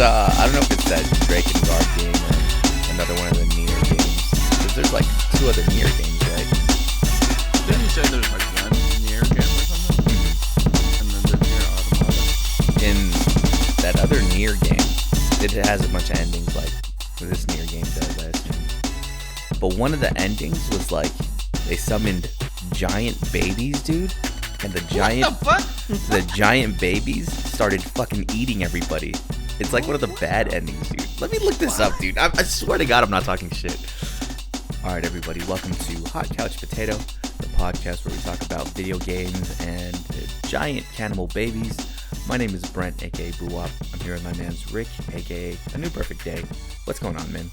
I don't know if it's that Drake and Guard game or another one of the Nier games. Because there's like 2 other Nier games, right? Didn't you say there's like one Nier game or something? And then there's Nier Automata. In that other Nier game, it has a bunch of endings like this Nier game does, I assume. But one of the endings was like they summoned giant babies, dude. And the giant babies started fucking eating everybody. It's like one of the bad endings, dude. Let me look this up, dude. I swear to God, I'm not talking shit. All right, everybody, welcome to Hot Couch Potato, the podcast where we talk about video games and giant cannibal babies. My name is Brent, aka Boo-Wop. I'm here with my man's Rick, aka A New Perfect Day. What's going on, man?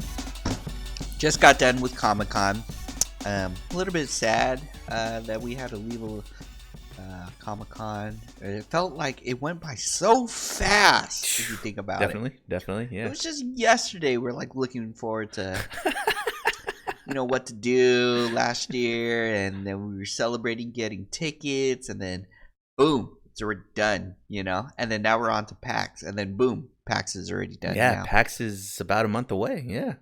Just got done with Comic-Con. A little bit sad that we had to leave Comic-Con. It felt like it went by so fast if you think about it. Definitely, yeah. It was just yesterday. We're like looking forward to what to do last year, and then we were celebrating getting tickets, and then boom, it's already done, and then now we're on to PAX, and then boom, PAX is already done. Yeah, now. PAX is about a month away. Yeah,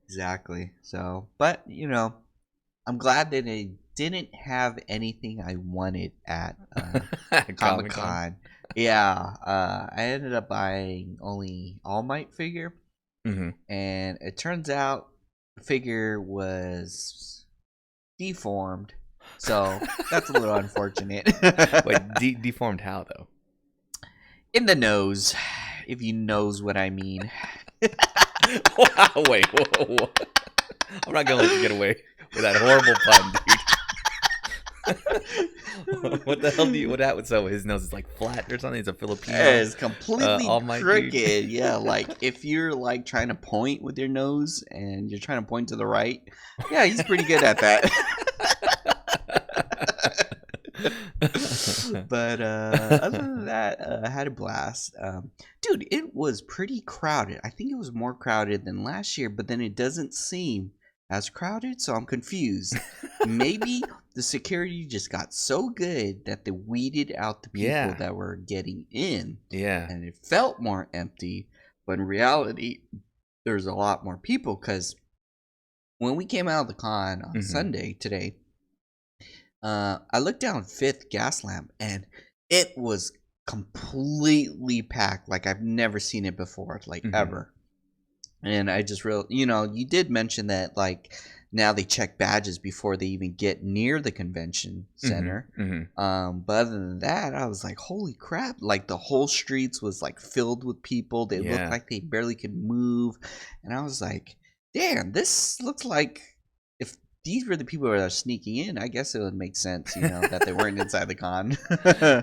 exactly. So, but I'm glad that it didn't have anything I wanted at Comic-Con. Yeah, I ended up buying only All Might figure, and it turns out the figure was deformed, so that's a little unfortunate. Wait, deformed how though? In the nose, if you knows what I mean. Wow, wait, whoa. I'm not gonna let you get away with that horrible pun, dude. What the hell what happened? So his nose is like flat or something? He's a Filipino. It's completely crooked. Dude. Yeah, like if you're like trying to point with your nose and you're trying to point to the right, yeah, he's pretty good at that. But other than that, I had a blast. Dude, it was pretty crowded. I think it was more crowded than last year, but then it doesn't seem as crowded, so I'm confused. Maybe the security just got so good that they weeded out the people that were getting in. Yeah. And it felt more empty, but in reality, there's a lot more people, because when we came out of the con on Sunday today, I looked down Fifth Gaslamp, and it was completely packed like I've never seen it before, like ever. And I just you did mention that like now they check badges before they even get near the convention center. But other than that, I was like, holy crap, like the whole streets was like filled with people. They looked like they barely could move. And I was like, damn, this looks like if these were the people that are sneaking in, I guess it would make sense, that they weren't inside the con.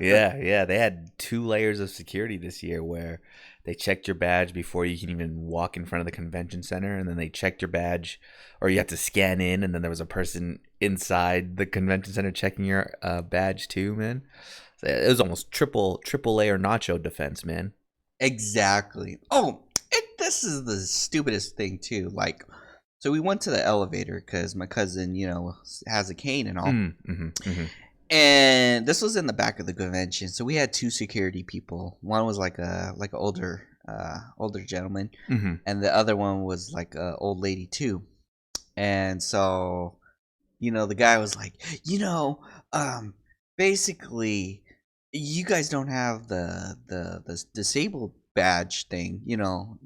Yeah. They had 2 layers of security this year where they checked your badge before you can even walk in front of the convention center, and then they checked your badge, or you had to scan in, and then there was a person inside the convention center checking your badge too, man. So it was almost triple layer nacho defense, man. Exactly. Oh, this is the stupidest thing too. Like, so we went to the elevator because my cousin, has a cane and all. And this was in the back of the convention, so we had 2 security people. One was like a older gentleman, and the other one was like a old lady too. And so, the guy was like, basically, you guys don't have the disabled badge thing,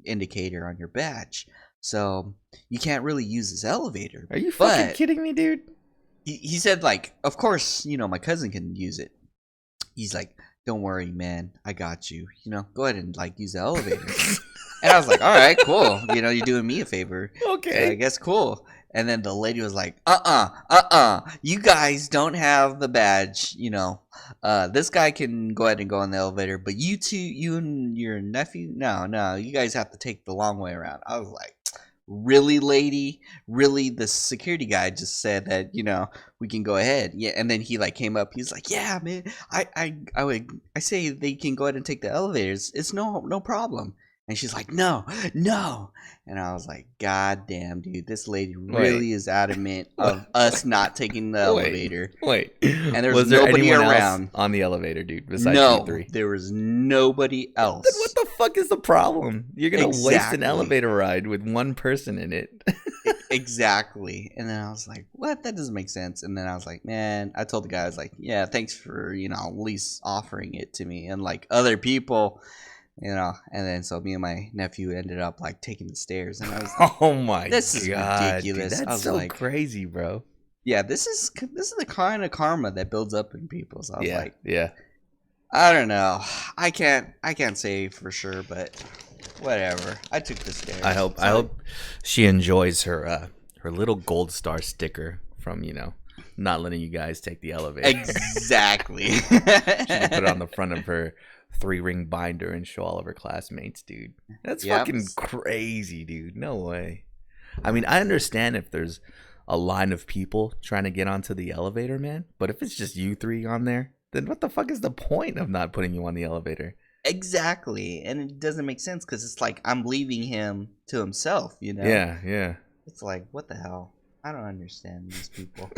indicator on your badge, so you can't really use this elevator. Are you fucking kidding me, dude? He said, like, of course, my cousin can use it. He's like, don't worry, man. I got you. Go ahead and, like, use the elevator. And I was like, all right, cool. You're doing me a favor. Okay. So I guess cool. And then the lady was like, you guys don't have the badge, this guy can go ahead and go in the elevator, but you two, you and your nephew, no, you guys have to take the long way around. I was like, really, lady? Really? The security guy just said that, we can go ahead. Yeah. And then he like came up, he's like, yeah, man, I say they can go ahead and take the elevators. It's no problem. And she's like, no. And I was like, God damn, dude, this lady really is adamant of us not taking the elevator. Wait. And was there nobody around on the elevator, dude, besides no, you 3? There was nobody else. Then what the fuck is the problem? You're gonna waste an Exactly. elevator ride with one person in it. Exactly. And then I was like, what? That doesn't make sense. And then I was like, man, I told the guy, I was like, yeah, thanks for, at least offering it to me. And like other people, and then so me and my nephew ended up like taking the stairs. And I was like, Oh my this is god, ridiculous. dude, I that's was so like, crazy, bro. yeah, this is the kind of karma that builds up in people. So I was like, Yeah. I don't know. I can't say for sure, but whatever. I took the stairs. I hope she enjoys her little gold star sticker from not letting you guys take the elevator. Exactly. She can put it on the front of her 3-ring binder and show all of her classmates, dude. That's fucking crazy, dude. No way. I mean, I understand if there's a line of people trying to get onto the elevator, man. But if it's just you 3 on there, then what the fuck is the point of not putting you on the elevator? Exactly. And it doesn't make sense because it's like I'm leaving him to himself, Yeah. It's like, what the hell? I don't understand these people.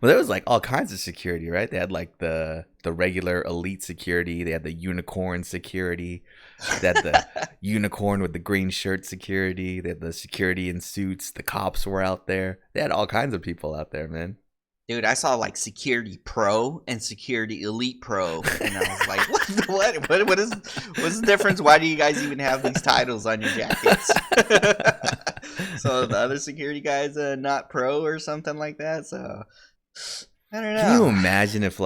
Well, there was like all kinds of security, right? They had like the regular elite security. They had the unicorn security. They had the unicorn with the green shirt security. They had the security in suits. The cops were out there. They had all kinds of people out there, man. Dude, I saw like Security Pro and Security Elite Pro, and I was like, what's the difference? Why do you guys even have these titles on your jackets? So the other security guy's not pro or something like that. So I don't know. Can you imagine if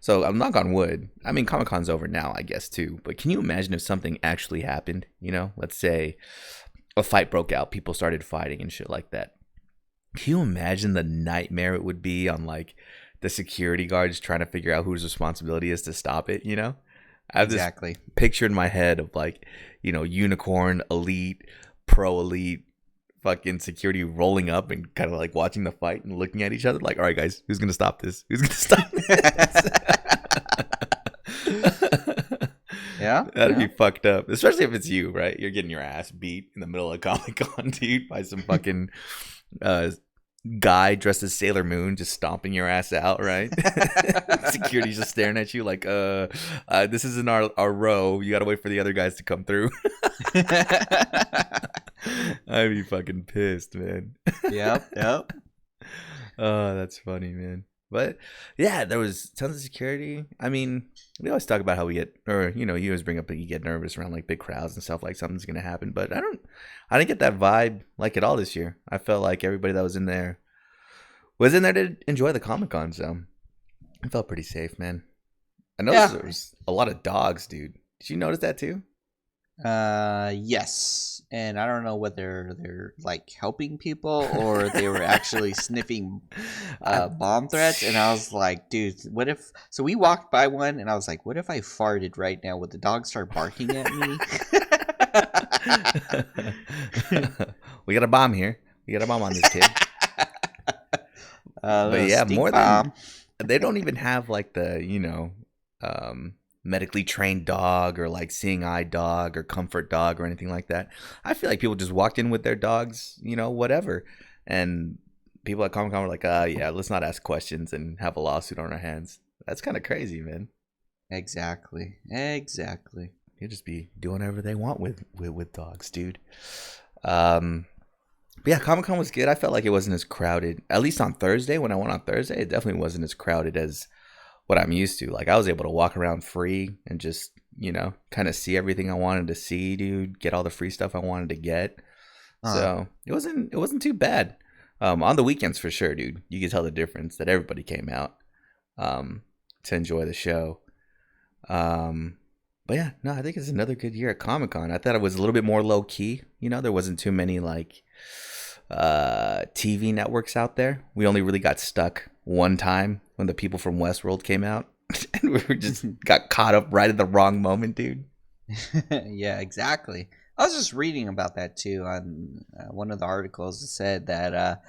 so I'm knock on wood. I mean, Comic-Con's over now, I guess too. But can you imagine if something actually happened? Let's say a fight broke out, people started fighting and shit like that. Can you imagine the nightmare it would be on like the security guards trying to figure out whose responsibility is to stop it? I have this picture in my head of like, unicorn, elite, pro elite, fucking security rolling up and kind of like watching the fight and looking at each other like, all right, guys, who's gonna stop this? Who's gonna stop this? Yeah, that'd be fucked up, especially if it's you, right? You're getting your ass beat in the middle of Comic-Con, dude, by some fucking guy dressed as Sailor Moon just stomping your ass out, right? Security's just staring at you like, this isn't our row. You gotta wait for the other guys to come through. I'd be fucking pissed, man. Yep. Oh, that's funny, man. But yeah, there was tons of security. I mean, we always talk about how we get, or you always bring up that you get nervous around like big crowds and stuff, like something's gonna happen. But I didn't get that vibe like at all this year. I felt like everybody that was in there to enjoy the Comic-Con, so I felt pretty safe, man. I noticed there was a lot of dogs, dude. Did you notice that too? Yes, and I don't know whether they're like helping people or they were actually sniffing bomb threats. And I was like, dude, what if? So we walked by one, and I was like, what if I farted right now? Would the dog start barking at me? We got a bomb here. We got a bomb on this kid. But yeah, more bomb. They don't even have like the medically trained dog or like seeing eye dog or comfort dog or anything like that. I feel like people just walked in with their dogs, whatever. And people at Comic-Con were like, yeah, let's not ask questions and have a lawsuit on our hands. That's kind of crazy, man. Exactly. You'll just be doing whatever they want with dogs, dude. But yeah, Comic-Con was good. I felt like it wasn't as crowded. At least on Thursday, when I went on Thursday, it definitely wasn't as crowded as what I'm used to. Like I was able to walk around free and just, kind of see everything I wanted to see, dude, get all the free stuff I wanted to get. So it wasn't too bad. On the weekends for sure, dude. You could tell the difference that everybody came out to enjoy the show. But yeah, no, I think it's another good year at Comic-Con. I thought it was a little bit more low key. There wasn't too many like TV networks out there. We only really got stuck one time when the people from Westworld came out, and we just got caught up right at the wrong moment, dude. Yeah, exactly. I was just reading about that too on one of the articles. It said that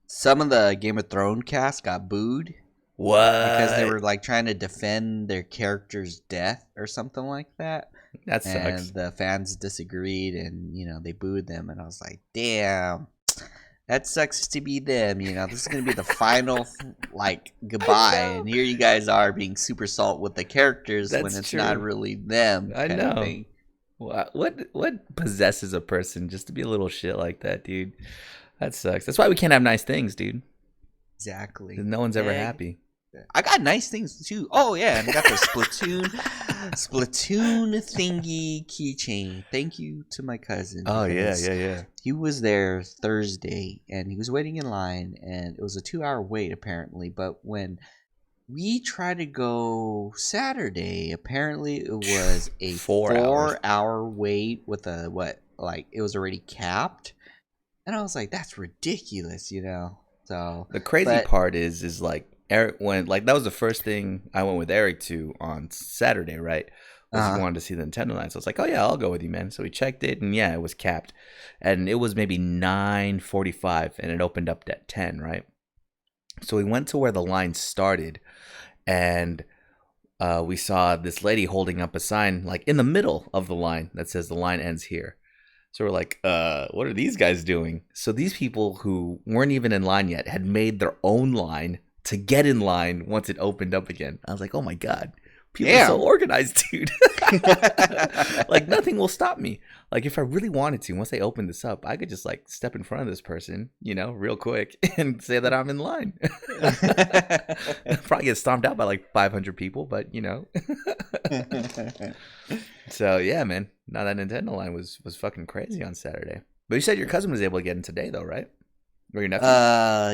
some of the Game of Thrones cast got booed. What? Because they were like trying to defend their character's death or something like that. That sucks. And the fans disagreed, and they booed them. And I was like, damn. that sucks to be them. You know, this is gonna be the final like goodbye, and here you guys are being super salt with the characters when That's it's true. not really them. I Kind of know. thing. What possesses a person just to be a little shit like that, dude? That sucks. That's why we can't have nice things, dude. Exactly. 'Cause no one's ever Yeah, happy. I got nice things too. Oh yeah, and I got the Splatoon thingy keychain. Thank you to my cousin. Oh yeah, because yeah. He was there Thursday and he was waiting in line, and it was a 2 hour wait apparently. But when we tried to go Saturday, apparently it was a 4 hours. 4 hour wait with a it was already capped, and I was like, that's ridiculous, you know. So The crazy but part is like Eric went like that was the first thing I went with Eric to on Saturday, right? Was he uh wanted to see the Nintendo line. So I was like, oh yeah, I'll go with you, man. So we checked it and yeah, it was capped. And it was maybe 9:45 and it opened up at 10, right? So we went to where the line started and we saw this lady holding up a sign like in the middle of the line that says the line ends here. So we're like, what are these guys doing? So these people who weren't even in line yet had made their own line to get in line once it opened up again. I was like, oh my God, people are so Damn. organized, dude. Like nothing will stop me. Like if I really wanted to, once they open this up, I could just like step in front of this person, you know, real quick and say that I'm in line. Probably get stomped out by like 500 people, but you know. So yeah, man. Now that Nintendo line was fucking crazy on Saturday. But you said your cousin was able to get in today, though, right? Or your nephew?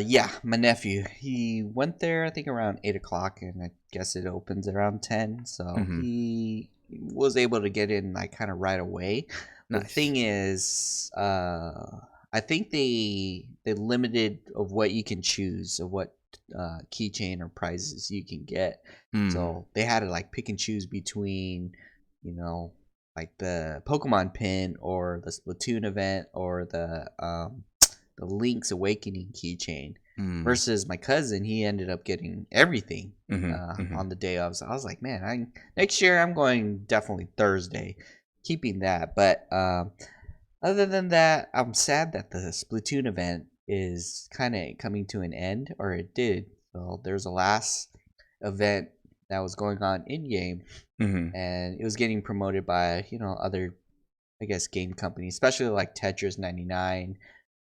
Yeah, my nephew. He went there I think around 8 o'clock, and I guess it opens around 10. So Mhm. he was able to get in like kind of right away. The Nice. thing is, I think they limited of what you can choose of what keychain or prizes you can get. Mm. So they had to like pick and choose between, like the Pokemon pin or the Splatoon event or the Link's Awakening keychain. Mm. Versus my cousin, he ended up getting everything Mhm. on the day of. So I was like, man, next year I'm going definitely Thursday, keeping that. But other than that, I'm sad that the Splatoon event is kind of coming to an end, or it did. So there's a last event that was going on in game, Mhm. and it was getting promoted by other, I guess, game companies, especially like Tetris 99.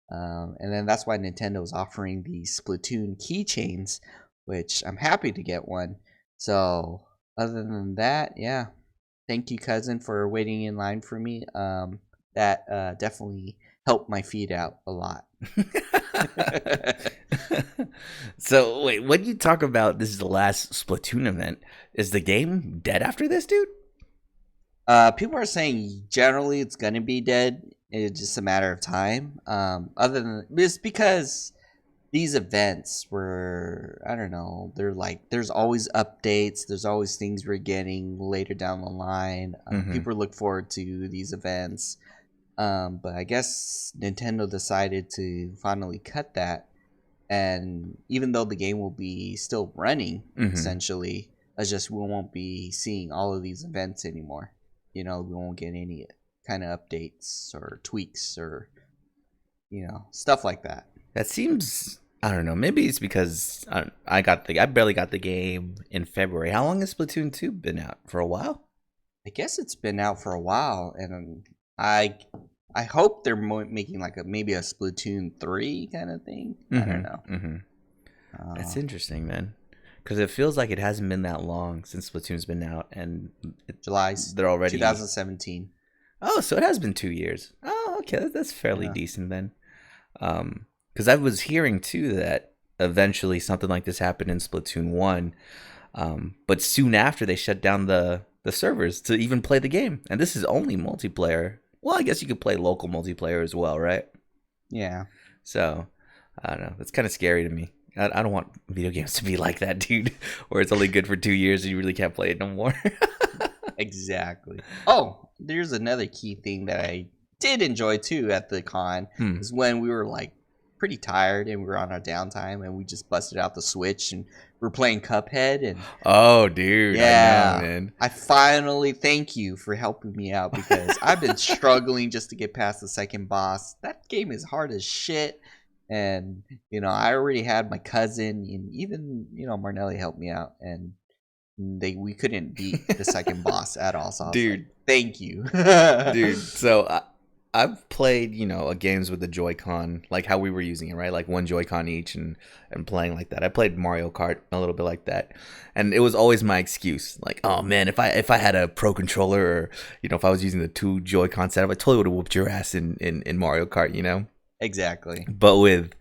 And then that's why Nintendo is offering the Splatoon keychains, which I'm happy to get one. So other than that, yeah, thank you, cousin, for waiting in line for me. That definitely helped my feet out a lot. So wait, when you talk about this is the last Splatoon event, is the game dead after this, dude? People are saying generally it's gonna be dead. It's just a matter of time. Other than it's because these events were, I don't know, they're like there's always updates. There's always things we're getting later down the line. Mhm. People look forward to these events. But I guess Nintendo decided to finally cut that, and even though the game will be still running, Mhm. essentially, it's just we won't be seeing all of these events anymore. We won't get any kind of updates or tweaks or stuff like that. That seems I don't know. Maybe it's because I barely got the game in February. How long has Splatoon 2 been out? For a while? I guess it's been out for a while, and I hope they're making like maybe a Splatoon 3 kind of thing. I don't know. Mm-hmm. That's interesting, man. Because it feels like it hasn't been that long since Splatoon's been out, and July they're already 2017. Oh, so it has been 2 years. Oh, okay, that's fairly Yeah. decent then. Because I was hearing too that eventually something like this happened in Splatoon 1, but soon after they shut down the servers to even play the game, and this is only multiplayer. Well, I guess you could play local multiplayer as well, right? Yeah. So I don't know. That's kind of scary to me. I don't want video games to be like that, dude, where it's only good for 2 years and you really can't play it no more. Exactly. Oh, there's another key thing that I did enjoy too at the con is when we were like pretty tired and we were on our downtime and we just busted out the Switch and we're playing Cuphead and Oh, dude. yeah, I know, man. I finally thank you for helping me out because I've been struggling just to get past the second boss. That game is hard as shit. And I already had my cousin, and even Marnelli helped me out, and we couldn't beat the second boss at all. So I was Dude. like, thank you. Dude, so I've played, games with the Joy-Con, like how we were using it, right? Like one Joy-Con each and playing like that. I played Mario Kart a little bit like that. And it was always my excuse. Like, oh man, if I had a Pro Controller, or, if I was using the two Joy-Con setup, I totally would have whooped your ass in Mario Kart, Exactly. But with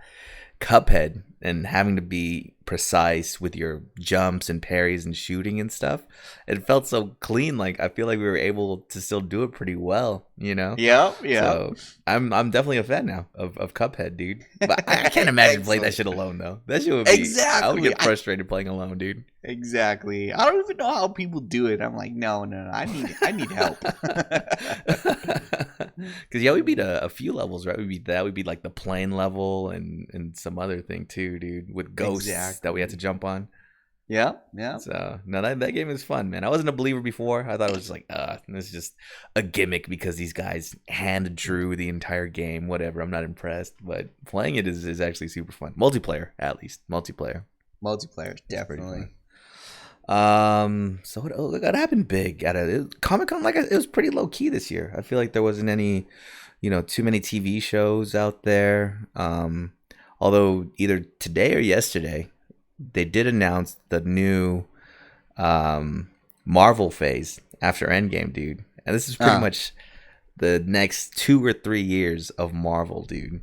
Cuphead and having to be precise with your jumps and parries and shooting and stuff, it felt so clean. Like I feel like we were able to still do it pretty well, Yeah. So I'm definitely a fan now of Cuphead, dude. But I can't imagine playing that shit alone though. That shit would be Exactly. I would get frustrated playing alone, dude. Exactly. I don't even know how people do it. I'm like, no. I need help. Because we beat a few levels, right? We beat that. We beat like the plane level and some other thing too, dude, with ghosts that we had to jump on. Yeah. So no, that game is fun, man. I wasn't a believer before. I thought it was just like, this is just a gimmick because these guys hand drew the entire game. Whatever. I'm not impressed, but playing it is actually super fun. Multiplayer, at least. Multiplayer, definitely. So what happened big at it? Comic-Con, it was pretty low key this year. I feel like there wasn't any, too many TV shows out there. Although either today or yesterday, they did announce the new Marvel phase after Endgame, dude. And this is pretty much the next 2 or 3 years of Marvel, dude.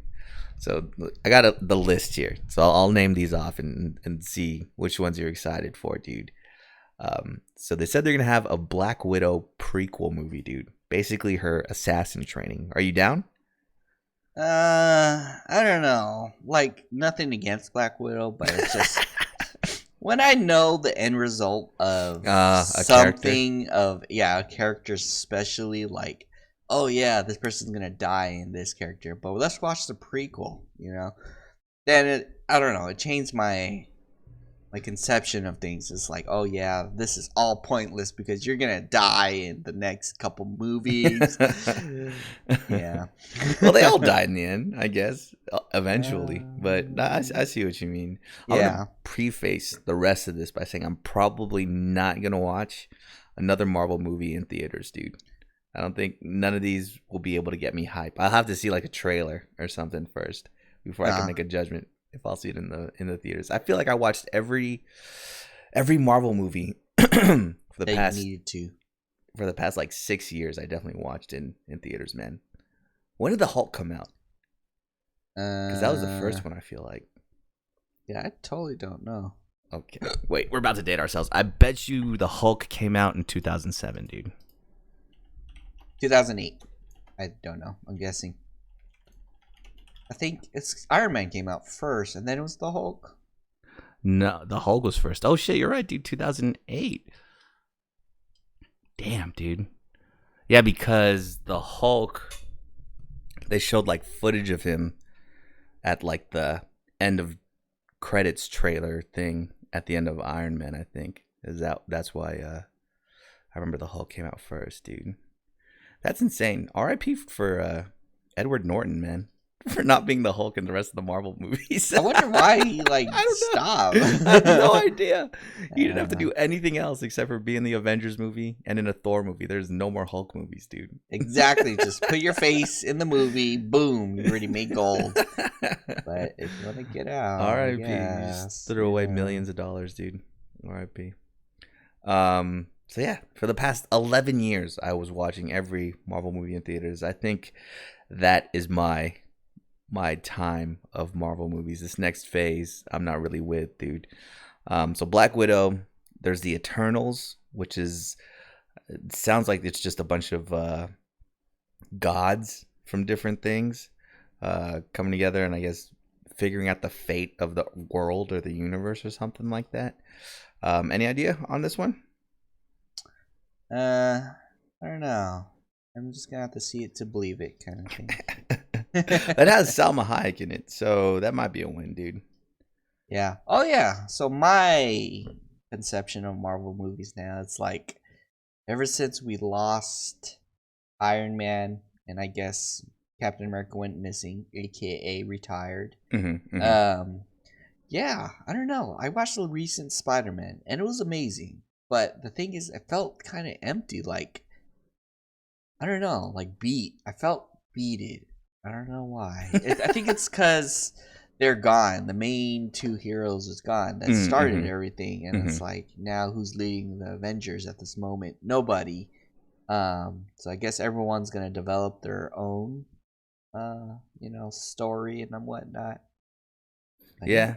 So I got the list here. So I'll name these off and see which ones you're excited for, dude. So they said they're going to have a Black Widow prequel movie, dude. Basically her assassin training. Are you down? I don't know. Like, nothing against Black Widow, but it's just when I know the end result of something of a character, especially like, oh yeah, this person's gonna die in this character, but let's watch the prequel, then I don't know, it changed my conception of things. Is like, oh yeah, this is all pointless because you're gonna die in the next couple movies. Yeah. Well, they all died in the end, I guess, eventually. But I see what you mean. I'm gonna preface the rest of this by saying I'm probably not gonna watch another Marvel movie in theaters, dude. I don't think none of these will be able to get me hype. I'll have to see like a trailer or something first before I can make a judgment if I'll see it in the theaters. I feel like I watched every Marvel movie for the past like 6 years. I definitely watched in theaters, man. When did the Hulk come out? Because that was the first one, I feel like. Yeah, I totally don't know. Okay, wait, we're about to date ourselves. I bet you the Hulk came out in 2007, dude. 2008. I don't know. I'm guessing. I think it's Iron Man came out first, and then it was the Hulk. No, the Hulk was first. Oh shit, you're right, dude. 2008. Damn, dude. Yeah, because the Hulk, they showed like footage of him at like the end of credits trailer thing at the end of Iron Man. I think that's why I remember the Hulk came out first, dude. That's insane. R.I.P. for Edward Norton, man. For not being the Hulk in the rest of the Marvel movies. I wonder why he stopped. I have no idea. He didn't have to do anything else except for be in the Avengers movie and in a Thor movie. There's no more Hulk movies, dude. Exactly. Just put your face in the movie. Boom. You already made gold. But if you want to get out, R.I.P. Just threw away millions of dollars, dude. R.I.P. So yeah, for the past 11 years, I was watching every Marvel movie in theaters. I think that is my time of Marvel movies. This next phase, I'm not really with, dude. So Black Widow, there's the Eternals, which is, it sounds like it's just a bunch of gods from different things coming together and I guess figuring out the fate of the world or the universe or something like that. Any idea on this one? I don't know. I'm just gonna have to see it to believe it, kind of thing. It has Salma Hayek in it, so that might be a win, dude. Yeah. Oh yeah. So my conception of Marvel movies now, it's like ever since we lost Iron Man and I guess Captain America went missing, aka retired. Mm-hmm. Yeah, I don't know. I watched the recent Spider-Man, and it was amazing. But the thing is, it felt kind of empty. Like, I don't know, like beat. I felt beated. I don't know why. I think it's because they're gone. The main two heroes is gone. That started everything, and it's like now who's leading the Avengers at this moment? Nobody. So I guess everyone's gonna develop their own, story and whatnot. But Yeah,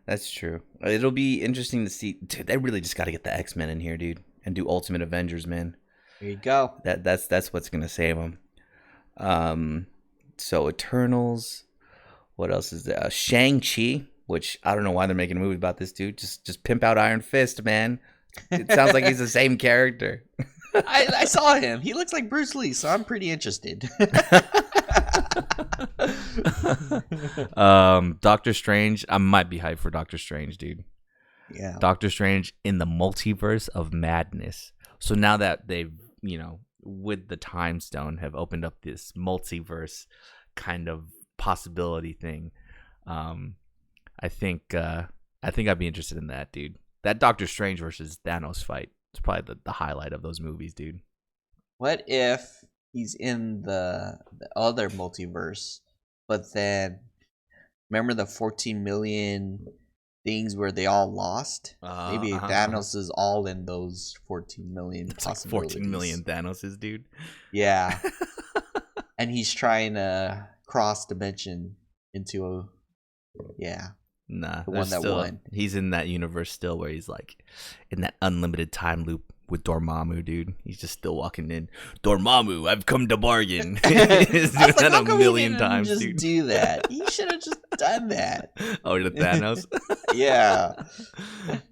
that's true. It'll be interesting to see. Dude, they really just got to get the X-Men in here, dude, and do Ultimate Avengers, man. there you go. That's what's gonna save them. So Eternals. What else is there? Shang-Chi, which I don't know why they're making a movie about this dude. Just pimp out Iron Fist, man. It sounds like he's the same character. I saw him. He looks like Bruce Lee, so I'm pretty interested. Doctor Strange. I might be hyped for Doctor Strange, dude. Yeah. Doctor Strange in the multiverse of madness. So now that they've, with the Time Stone, have opened up this multiverse kind of possibility thing, I think I'd be interested in that, dude. That Doctor Strange versus Thanos fight is probably the highlight of those movies, dude. What if he's in the other multiverse, but then remember the 14 million things where they all lost? Maybe Thanos is all in those 14 million possibilities. Like 14 million Thanoses, dude. Yeah. And he's trying to cross dimension into Nah, the one that won. He's in that universe still where he's like in that unlimited time loop with Dormammu, dude. He's just still walking in. Dormammu, I've come to bargain. He's doing that a million times, just dude. Do that. You should have just done that. Oh, to Thanos? Yeah.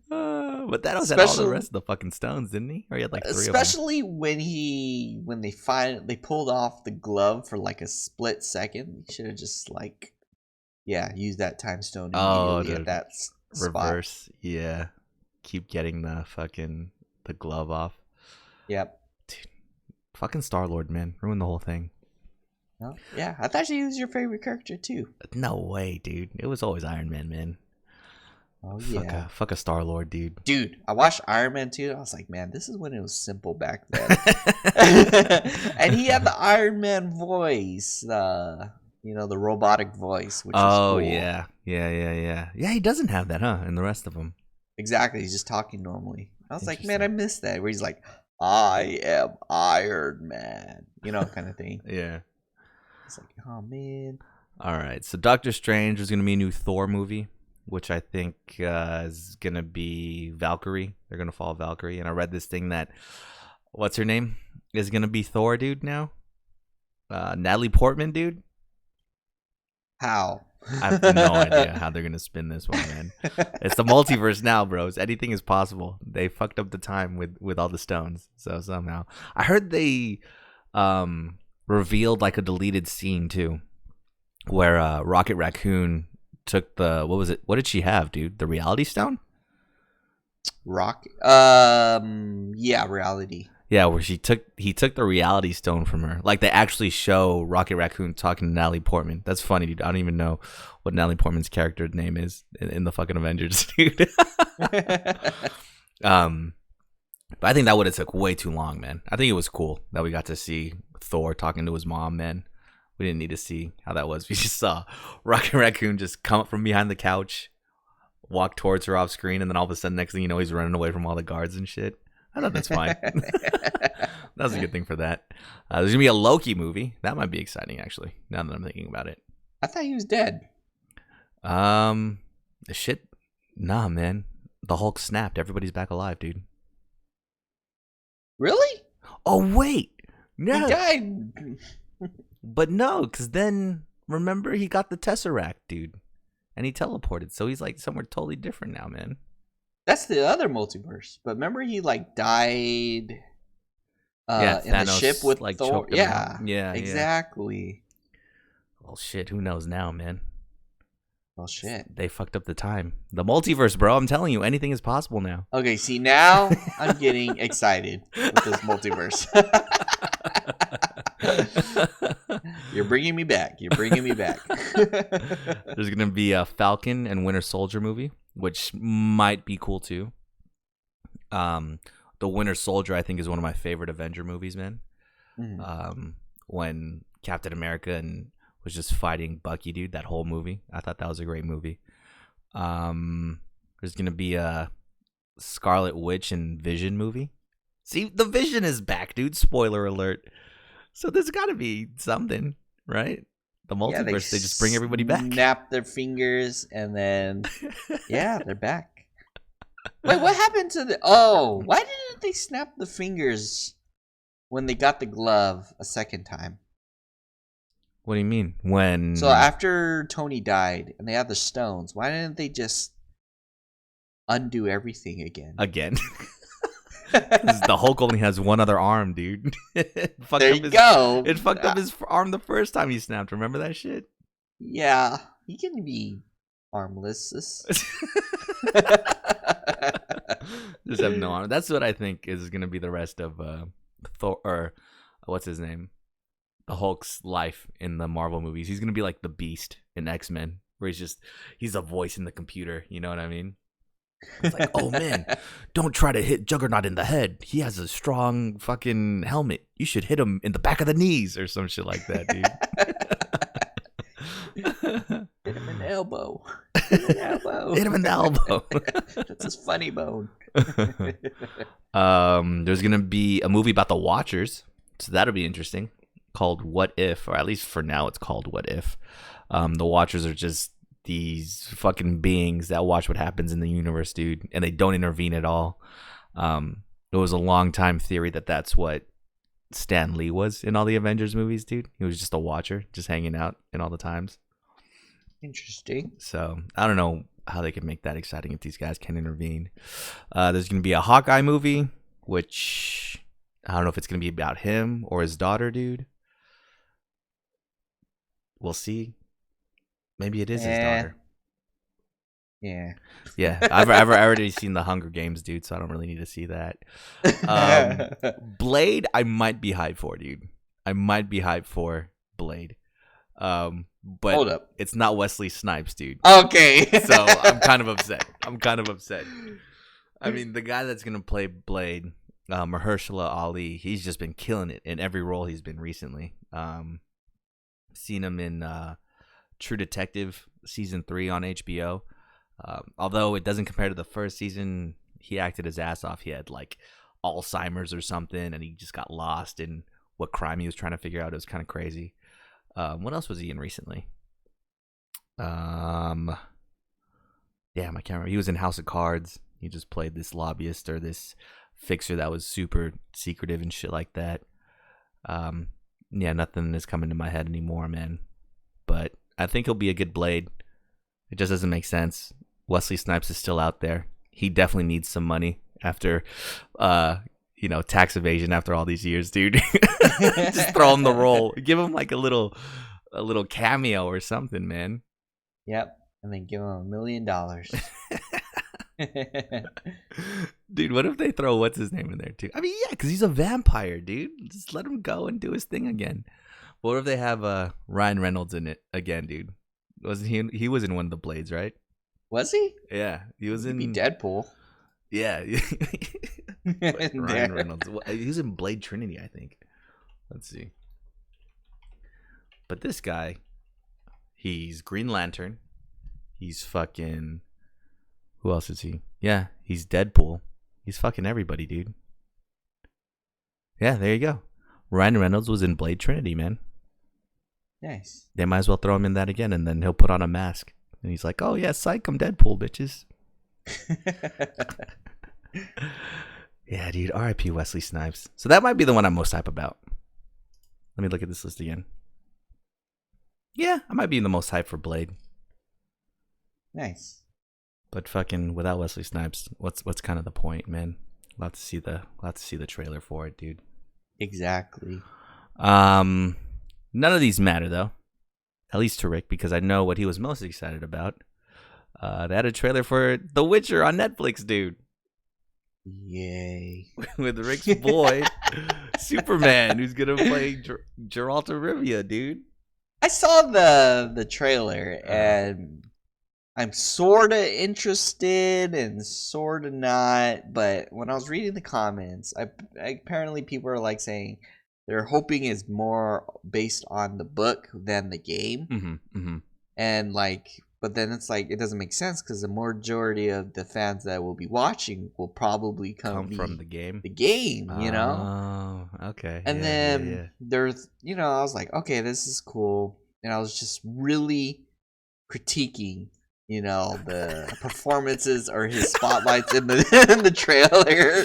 But Thanos had all the rest of the fucking stones, didn't he? Or he had like 3 of them. Especially when they pulled off the glove for like a split second. He should have just used that time stone immediately at that reverse. spot. Yeah. Keep getting the glove off. Yep. Dude, fucking Star-Lord, man. Ruined the whole thing. Well, yeah, I thought he was your favorite character too. No way, dude. It was always Iron Man, man. Oh yeah. Fuck a Star-Lord, dude. Dude, I watched Iron Man 2. I was like, man, this is when it was simple back then. And he had the Iron Man voice, the robotic voice, which is cool. Yeah. Yeah, he doesn't have that, huh? And the rest of them. Exactly. He's just talking normally. I was like, man, I missed that. Where he's like, I am Iron Man. Kind of thing. Yeah. It's like, oh, man. All right. So Doctor Strange is going to be a new Thor movie, which I think is going to be Valkyrie. They're going to follow Valkyrie. And I read this thing that, what's her name? Is going to be Thor, dude, now? Natalie Portman, dude? How? I have no idea how they're going to spin this one, man. It's the multiverse now, bros. Anything is possible. They fucked up the time with all the stones. So somehow. I heard they revealed like a deleted scene, too, where Rocket Raccoon took the, what was it? What did she have, dude? The Reality Stone? Yeah, Reality. Yeah, where he took the Reality Stone from her. Like, they actually show Rocket Raccoon talking to Natalie Portman. That's funny, dude. I don't even know what Natalie Portman's character name is in the fucking Avengers, dude. But I think that would have took way too long, man. I think it was cool that we got to see Thor talking to his mom, man. We didn't need to see how that was. We just saw Rocket Raccoon just come up from behind the couch, walk towards her off screen, and then all of a sudden, next thing you know, he's running away from all the guards and shit. I thought that's fine. That was a good thing for that. There's gonna be a Loki movie. That might be exciting, actually. Now that I'm thinking about it. I thought he was dead. The shit. Nah, man. The Hulk snapped. Everybody's back alive, dude. Really? Oh wait, no. He died. But no, because then remember he got the Tesseract, dude, and he teleported. So he's like somewhere totally different now, man. That's the other multiverse. But remember he died in Thanos, the ship with Thor? choked him out. Yeah, exactly. Well, shit, who knows now, man? Well, shit. They fucked up the time. The multiverse, bro. I'm telling you, anything is possible now. Okay, see, now I'm getting excited with this multiverse. You're bringing me back. You're bringing me back. There's gonna be a Falcon and Winter Soldier movie, which might be cool too. The Winter Soldier, I think, is one of my favorite Avenger movies, man. When Captain America was just fighting Bucky, dude, that whole movie. I thought that was a great movie. There's gonna be a Scarlet Witch and Vision movie. See, the Vision is back, dude. Spoiler alert. So there's got to be something, right? The multiverse, they just bring everybody back. Snap their fingers, and then, yeah, they're back. Wait, what happened to the... Oh, why didn't they snap the fingers when they got the glove a second time? What do you mean? When... So after Tony died, and they had the stones, why didn't they just undo everything again? Again? The Hulk only has one other arm, dude. There you go. It fucked up his arm the first time he snapped. Remember that shit? Yeah, he can be armless. Just have no arm. That's what I think is going to be the rest of Thor, or what's his name? The Hulk's life in the Marvel movies. He's going to be like the Beast in X-Men, where he's a voice in the computer. You know what I mean? It's like, oh man, don't try to hit Juggernaut in the head. He has a strong fucking helmet. You should hit him in the back of the knees or some shit like that, dude. Hit him in the elbow. Hit him in the elbow. Hit him in the elbow. That's his funny bone. There's gonna be a movie about the Watchers, so that'll be interesting. Called What If, or at least for now, it's called What If. The Watchers are just these fucking beings that watch what happens in the universe, dude, and they don't intervene at all. It was a long time theory that that's what Stan Lee was in all the Avengers movies, dude. He was just a watcher, just hanging out in all the times. Interesting. So I don't know how they can make that exciting if these guys can intervene. There's going to be a Hawkeye movie, which I don't know if it's going to be about him or his daughter, dude. We'll see. Maybe it is his daughter. Yeah. Yeah, I've already seen the Hunger Games, dude, so I don't really need to see that. Blade, I might be hyped for, dude. I might be hyped for Blade. But hold up, it's not Wesley Snipes, dude. Okay. So I'm kind of upset. I mean, the guy that's gonna play Blade, Mahershala Ali, he's just been killing it in every role he's been recently. Seen him in True Detective season 3 on HBO. Although it doesn't compare to the first season, he acted his ass off. He had like Alzheimer's or something, and he just got lost in what crime he was trying to figure out. It was kind of crazy. What else was he in recently? Yeah, I can't remember. He was in House of Cards. He just played this lobbyist or this fixer that was super secretive and shit like that. Yeah, nothing is coming to my head anymore, man. But I think he'll be a good Blade. It just doesn't make sense. Wesley Snipes is still out there. He definitely needs some money after, tax evasion after all these years, dude. Just throw him the role. Give him like a little cameo or something, man. Yep, and then give him $1 million. Dude, what if they throw what's his name in there too? I mean, yeah, because he's a vampire, dude. Just let him go and do his thing again. What if they have Ryan Reynolds in it again, dude? Wasn't he? He was in one of the Blades, right? Was he? Yeah, he was in Deadpool. Yeah, Ryan Reynolds. He was in Blade Trinity, I think. Let's see. But this guy, he's Green Lantern. He's fucking. Who else is he? Yeah, he's Deadpool. He's fucking everybody, dude. Yeah, there you go. Ryan Reynolds was in Blade Trinity, man. Nice. They might as well throw him in that again, and then he'll put on a mask. And he's like, oh, yeah, psych, I'm Deadpool, bitches. Yeah, dude, R.I.P. Wesley Snipes. So that might be the one I'm most hype about. Let me look at this list again. Yeah, I might be the most hype for Blade. Nice. But fucking without Wesley Snipes, what's kind of the point, man? We'll have to see the trailer for it, dude. Exactly. None of these matter though. At least to Rick, because I know what he was most excited about. They had a trailer for The Witcher on Netflix, dude. Yay. With Rick's boy, Superman, who's gonna play Geralt of Rivia, dude. I saw the trailer and I'm sort of interested and sort of not. But when I was reading the comments, apparently people are like saying they're hoping it's more based on the book than the game. And like, but then it's like it doesn't make sense because the majority of the fans that will be watching will probably come from the game. The game, you know. Oh, okay. And then there's, you know, I was like, okay, this is cool, and I was just really critiquing, you know, the performances or his spotlights in the trailer,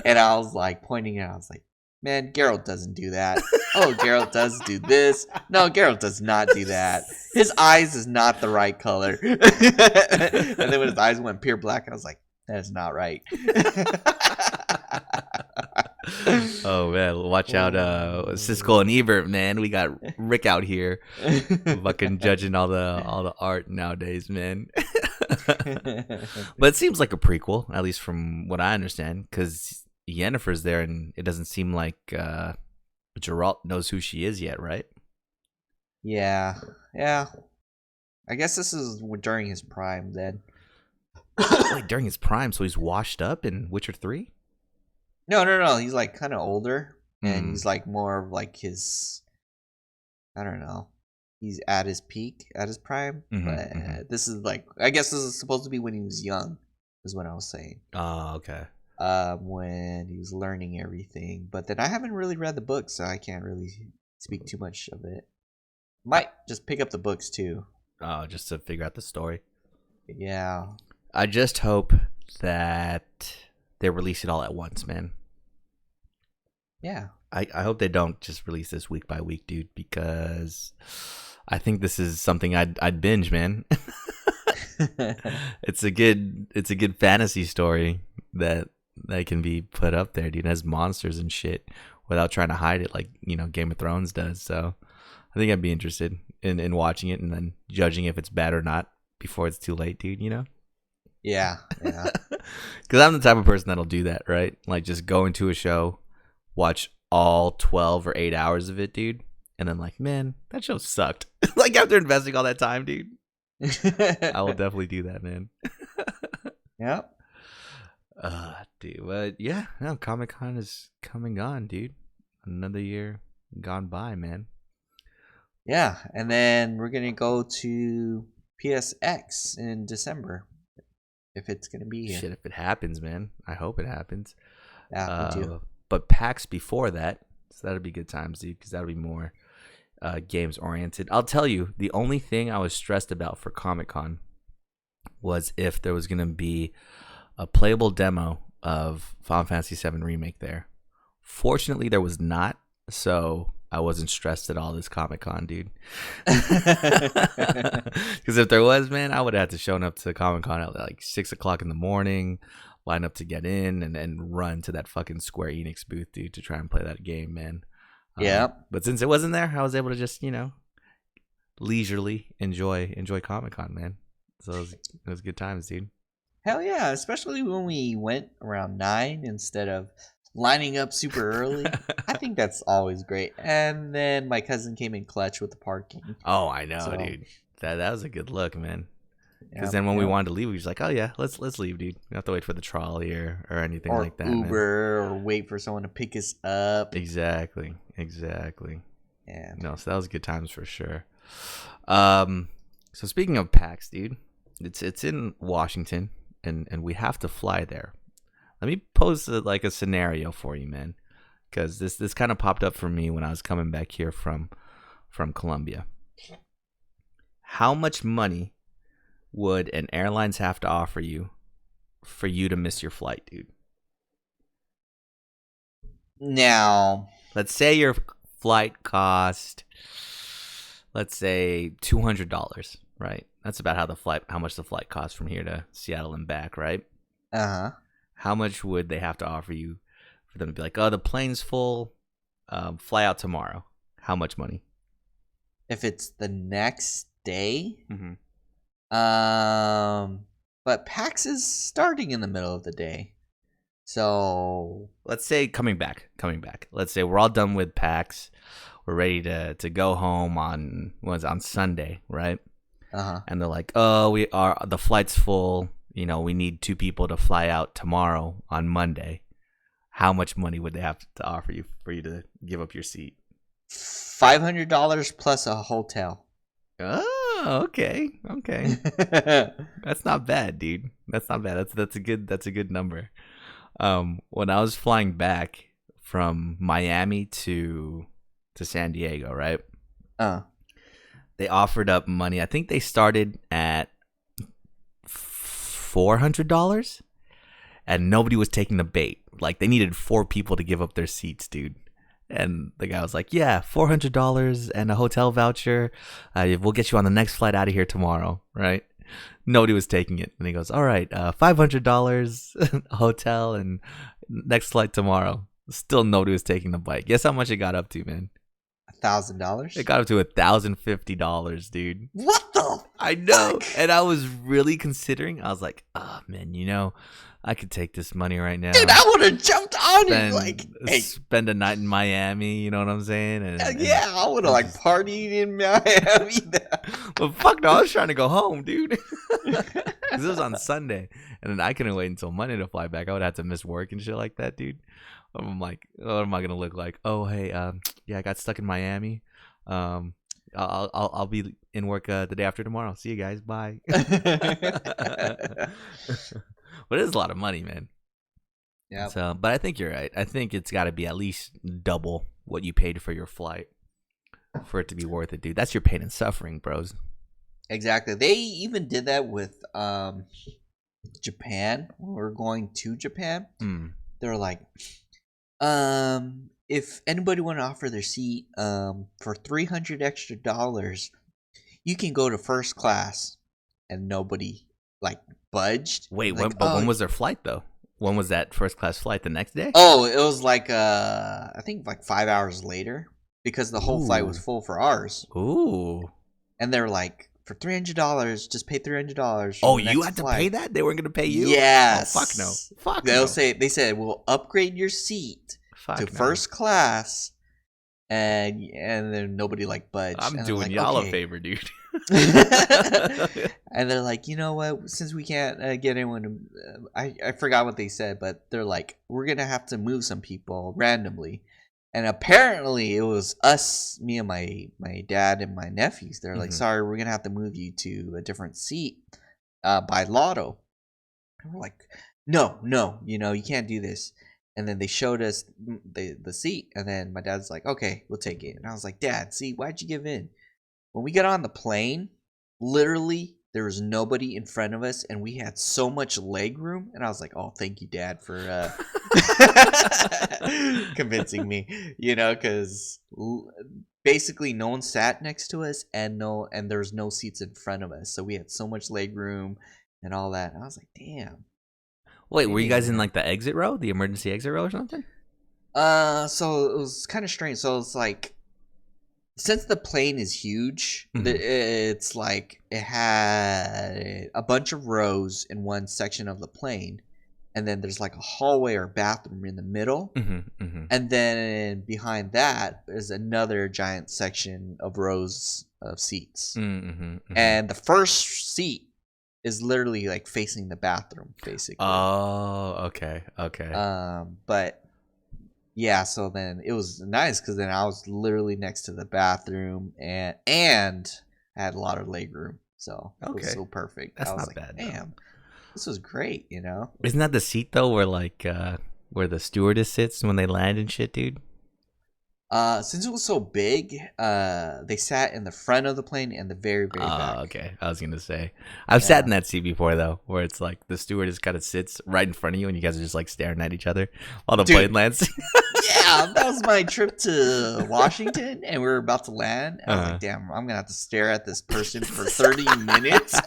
and I was like pointing out, I was like, man, Geralt doesn't do that. Oh, Geralt does do this. No, Geralt does not do that. His eyes is not the right color. And then when his eyes went pure black, I was like, that is not right. Oh man, watch out, Siskel and Ebert, man. We got Rick out here fucking judging all the art nowadays, man. But it seems like a prequel, at least from what I understand, because Yennefer's there, and it doesn't seem like Geralt knows who she is yet, right? Yeah. I guess this is during his prime then. Like during his prime, so he's washed up in Witcher 3? No. He's like kind of older, and he's like more of like his. I don't know. He's at his peak, at his prime. But this is like, I guess this is supposed to be when he was young, is what I was saying. Oh, okay. When he was learning everything, but then I haven't really read the book, so I can't really speak too much of it. Might just pick up the books too. Oh, just to figure out the story. Yeah. I just hope that they release it all at once, man. Yeah. I hope they don't just release this week by week, dude, because I think this is something I'd binge, man. It's a good fantasy story that can be put up there, dude. It has monsters and shit without trying to hide it like, you know, Game of Thrones does. So I think I'd be interested in watching it and then judging if it's bad or not before it's too late, dude, you know? Yeah. Because I'm the type of person that'll do that, right? Like just go into a show, watch all 12 or 8 hours of it, dude, and then like, man, that show sucked. Like after investing all that time, dude. I will definitely do that, man. Yep. Dude, but yeah, no, Comic-Con is coming on, dude. Another year gone by, man. Yeah, and then we're gonna go to PSX in December, if it's gonna be here. Shit, if it happens, man. I hope it happens. Yeah, me too. But PAX before that, so that'll be good times, dude, because that'll be more games oriented. I'll tell you, the only thing I was stressed about for Comic-Con was if there was gonna be a playable demo of Final Fantasy VII Remake there. Fortunately, there was not, so I wasn't stressed at all this Comic-Con, dude. Because if there was, man, I would have had to shown up to Comic-Con at like 6 o'clock in the morning, line up to get in, and run to that fucking Square Enix booth, dude, to try and play that game, man. Yeah. But since it wasn't there, I was able to just, you know, leisurely enjoy Comic-Con, man. So it was good times, dude. Hell yeah, especially when we went around 9 instead of lining up super early. I think that's always great. And then my cousin came in clutch with the parking. Oh, I know, So- dude. That was a good look, man. Because then when we wanted to leave, we was like, oh yeah, let's leave, dude. We don't have to wait for the trolley or anything or like that, Uber, or wait for someone to pick us up. man. Exactly. Yeah. No, so that was good times for sure. So speaking of PAX, dude, it's in Washington, and we have to fly there. Let me pose a scenario for you, man, because this kind of popped up for me when I was coming back here from Colombia. How much money would an airlines have to offer you for you to miss your flight, dude? Now, Let's say your flight cost, let's say $200, right? That's about how much the flight costs from here to Seattle and back, right? How much would they have to offer you for them to be like, oh, the plane's full, fly out tomorrow? How much money? if it's the next day, Mm-hmm. but PAX is starting in the middle of the day, so Let's say coming back. Let's say we're all done with PAX. we're ready to go home on Sunday, right? Uh-huh. And they're like, oh, the flight's full. We need 2 people to fly out tomorrow on Monday. How much money would they have to offer you for you to give up your seat? $500 plus a hotel. Oh, okay. That's not bad, dude. That's not bad. That's a good number. When I was flying back from Miami to San Diego, right? They offered up money. I think they started at $400, and nobody was taking the bait. Like, they needed 4 people to give up their seats, dude. And the guy was like, yeah, $400 and a hotel voucher. We'll get you on the next flight out of here tomorrow, right? Nobody was taking it. And he goes, all right, $500 hotel and next flight tomorrow. Still nobody was taking the bite. Guess how much it got up to, man? $1,000? It got up to $1,050, dude. What the I know. fuck? And I was really considering. I was like, oh, man, I could take this money right now. Dude, I would have jumped on it. Like, hey. Spend a night in Miami, you know what I'm saying? Yeah, I would have like partied in Miami. But fuck no, I was trying to go home, dude. Because it was on Sunday. And then I couldn't wait until Monday to fly back. I would have to miss work and shit like that, dude. I'm like, what am I going to look like? Oh, hey, yeah, I got stuck in Miami. I'll be in work the day after tomorrow. See you guys. Bye. But it is a lot of money, man. Yeah. So, but I think you're right. I think it's got to be at least double what you paid for your flight for it to be worth it, dude. That's your pain and suffering, bros. Exactly. They even did that with Japan. When we were going to Japan, they were like, if anybody want to offer their seat for $300 extra, you can go to first class. And nobody like budged. Wait, like, when was their flight though? When was that first class flight? The next day? Oh, it was like I think like 5 hours later, because the whole flight was full for ours. Ooh. And they're like, for $300, just pay $300. Oh, you had to pay that? They weren't gonna pay you? Yes. Oh, fuck no. Fuck They'll no. they said we'll upgrade your seat Fuck to no. first class, and then nobody like budged. I'm And doing like, y'all okay. a favor, dude. And they're like, you know what? Since we can't get anyone, to, I forgot what they said, but they're like, we're gonna have to move some people randomly. And apparently, it was us, me and my dad and my nephews. They're like, sorry, we're gonna have to move you to a different seat by lotto. And we're like, no, you can't do this. And then they showed us the seat, and then my dad's like, okay, we'll take it. And I was like, Dad, see, why'd you give in? When we got on the plane, literally there was nobody in front of us, and we had so much leg room. And I was like, oh, thank you, Dad, for convincing me, because basically no one sat next to us, and there was no seats in front of us, so we had so much leg room and all that. And I was like, damn. Wait, were you guys in like the exit row, the emergency exit row or something? So it was kind of strange. So it's like, since the plane is huge, it's like it had a bunch of rows in one section of the plane, and then there's like a hallway or bathroom in the middle, and then behind that is another giant section of rows of seats, and the first seat is literally like facing the bathroom, basically. Oh, okay. But yeah, so then it was nice because then I was literally next to the bathroom and I had a lot of leg room, so it was so perfect. That's I was not like, bad. damn, this was great, Isn't that the seat though, where like where the stewardess sits when they land and shit, dude? Since it was so big, they sat in the front of the plane and the very, very back. Okay. I was gonna say I've sat in that seat before though, where it's like the stewardess kind of sits right in front of you and you guys are just like staring at each other while the plane lands. Yeah, that was my trip to Washington, and we were about to land. I was like, damn, I'm gonna have to stare at this person for 30 minutes.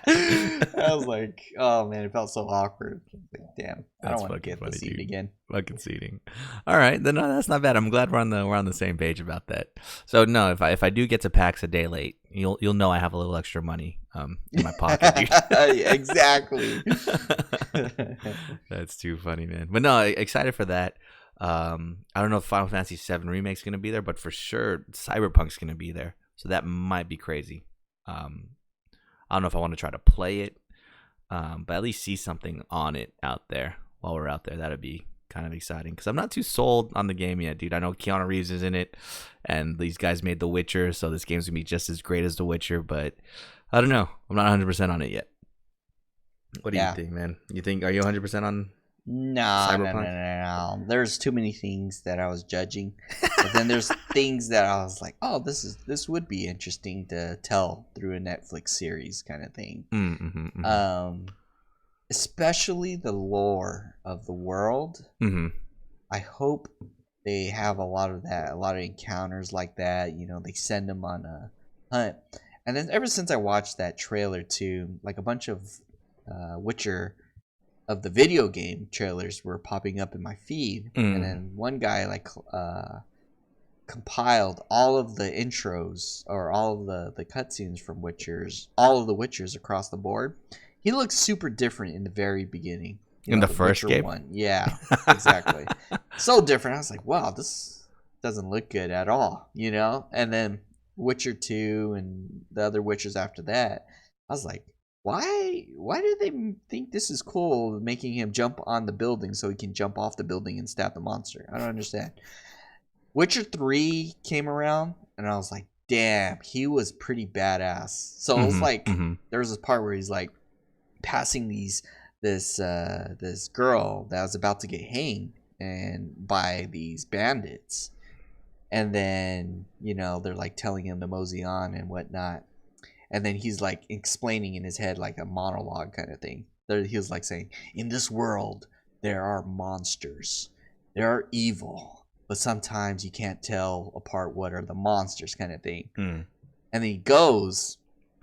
I was like, oh man, it felt so awkward. Like, damn, I don't want to get the seat again. Fucking seating. All right, then no, that's not bad. I'm glad we're on the same page about that. So no, if I do get to PAX a day late, you'll know I have a little extra money in my pocket, dude. Exactly. That's too funny, man. But no, excited for that. I don't know if Final Fantasy VII Remake's going to be there, but for sure Cyberpunk's going to be there. So that might be crazy. I don't know if I want to try to play it, but at least see something on it out there while we're out there. That'd be kind of exciting because I'm not too sold on the game yet, dude. I know Keanu Reeves is in it, and these guys made The Witcher, so this game's going to be just as great as The Witcher, but I don't know. I'm not 100% on it yet. What do you think, man? Are you 100% on No. There's too many things that I was judging, but then there's things that I was like, oh, this would be interesting to tell through a Netflix series kind of thing. Especially the lore of the world. I hope they have a lot of that, a lot of encounters like that. You know, they send them on a hunt, and then ever since I watched that trailer too, like a bunch of Witcher of the video game trailers were popping up in my feed, and then one guy like compiled all of the intros or all of the cutscenes from all of the Witchers across the board. He looks super different in the very beginning. In the first game? One. Yeah, exactly. So different. I was like, wow, this doesn't look good at all, you know? And then Witcher 2 and the other Witchers after that, I was like, why do they think this is cool, making him jump on the building so he can jump off the building and stab the monster? I don't understand. Witcher 3 came around, and I was like, damn, he was pretty badass. So it was like, there was this part where he's like passing this girl that was about to get hanged and by these bandits. And then, you know, they're like telling him to mosey on and whatnot. And then he's like explaining in his head like a monologue kind of thing. He was like saying, in this world, there are monsters. There are evil. But sometimes you can't tell apart what are the monsters kind of thing. And then he goes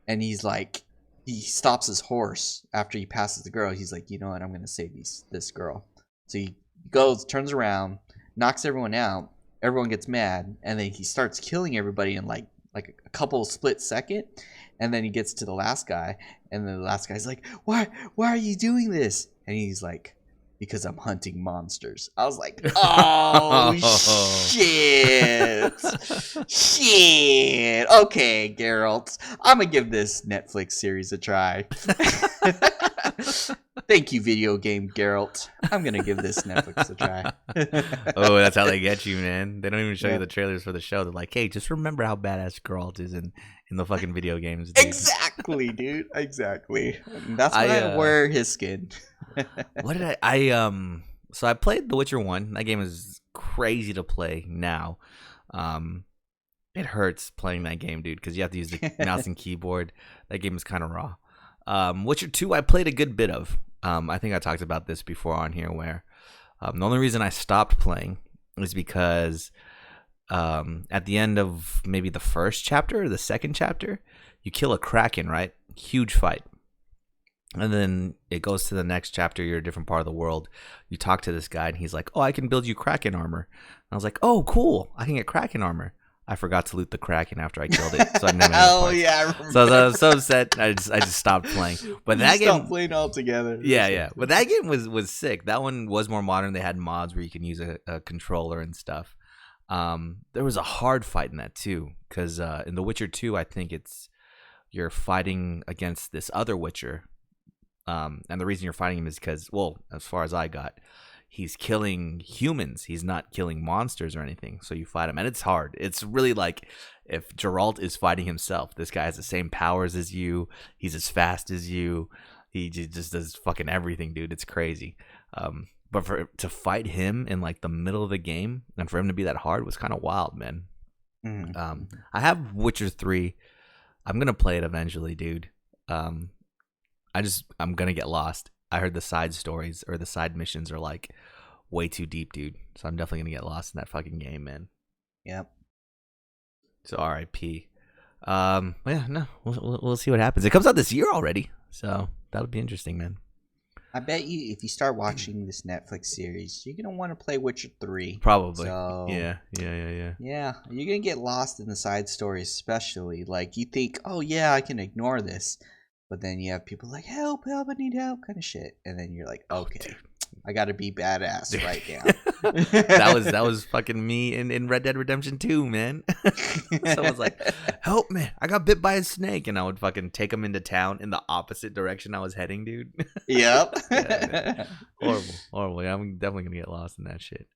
and he's like, he stops his horse after he passes the girl. He's like, you know what? I'm going to save this girl. So he goes, turns around, knocks everyone out. Everyone gets mad. And then he starts killing everybody in like a couple split second. And then he gets to the last guy, and then the last guy's like, why are you doing this? And he's like, because I'm hunting monsters. I was like, oh, shit. Okay, Geralt, I'm going to give this Netflix series a try. Thank you, video game Geralt. I'm going to give this Netflix a try. Oh, that's how they get you, man. They don't even show you the trailers for the show. They're like, hey, just remember how badass Geralt is in the fucking video games. Dude. Exactly, dude. Exactly. And that's why I wear his skin. What did I so I played The Witcher 1. That game is crazy to play now. It hurts playing that game, dude, because you have to use the mouse and keyboard. That game is kind of raw. Witcher 2 I played a good bit of. I think I talked about this before on here where the only reason I stopped playing is because at the end of maybe the first chapter or the second chapter, you kill a Kraken, right? Huge fight. And then it goes to the next chapter. You're a different part of the world. You talk to this guy, and he's like, oh, I can build you Kraken armor. And I was like, oh, cool. I can get Kraken armor. I forgot to loot the Kraken after I killed it. So I never yeah, I remember. So I was so upset. I just stopped playing. But that game, stopped playing altogether. Yeah. But that game was sick. That one was more modern. They had mods where you can use a controller and stuff. There was a hard fight in that too, because in The Witcher 2, I think you're fighting against this other Witcher. And the reason you're fighting him is because, well, as far as I got, he's killing humans. He's not killing monsters or anything. So you fight him, and it's hard. It's really like if Geralt is fighting himself. This guy has the same powers as you. He's as fast as you. He just does fucking everything, dude. It's crazy. But to fight him in like the middle of the game and for him to be that hard was kind of wild, man. I have Witcher 3. I'm gonna play it eventually, dude. I'm gonna get lost. I heard the side stories or the side missions are like way too deep, dude. So I'm definitely gonna get lost in that fucking game, man. Yep. So R.I.P. Yeah, no, we'll see what happens. It comes out this year already, so that'll be interesting, man. I bet you if you start watching this Netflix series, you're gonna want to play Witcher 3. Probably. So, Yeah, you're gonna get lost in the side stories, especially. Like you think, oh yeah, I can ignore this, but then you have people like help, I need help, kind of shit, and then you're like, okay, I gotta be badass right now. that was fucking me in Red Dead Redemption 2, man. Someone's like, help me, I got bit by a snake, and I would fucking take them into town in the opposite direction I was heading, dude. Yep. Yeah, horrible. Yeah, I'm definitely gonna get lost in that shit.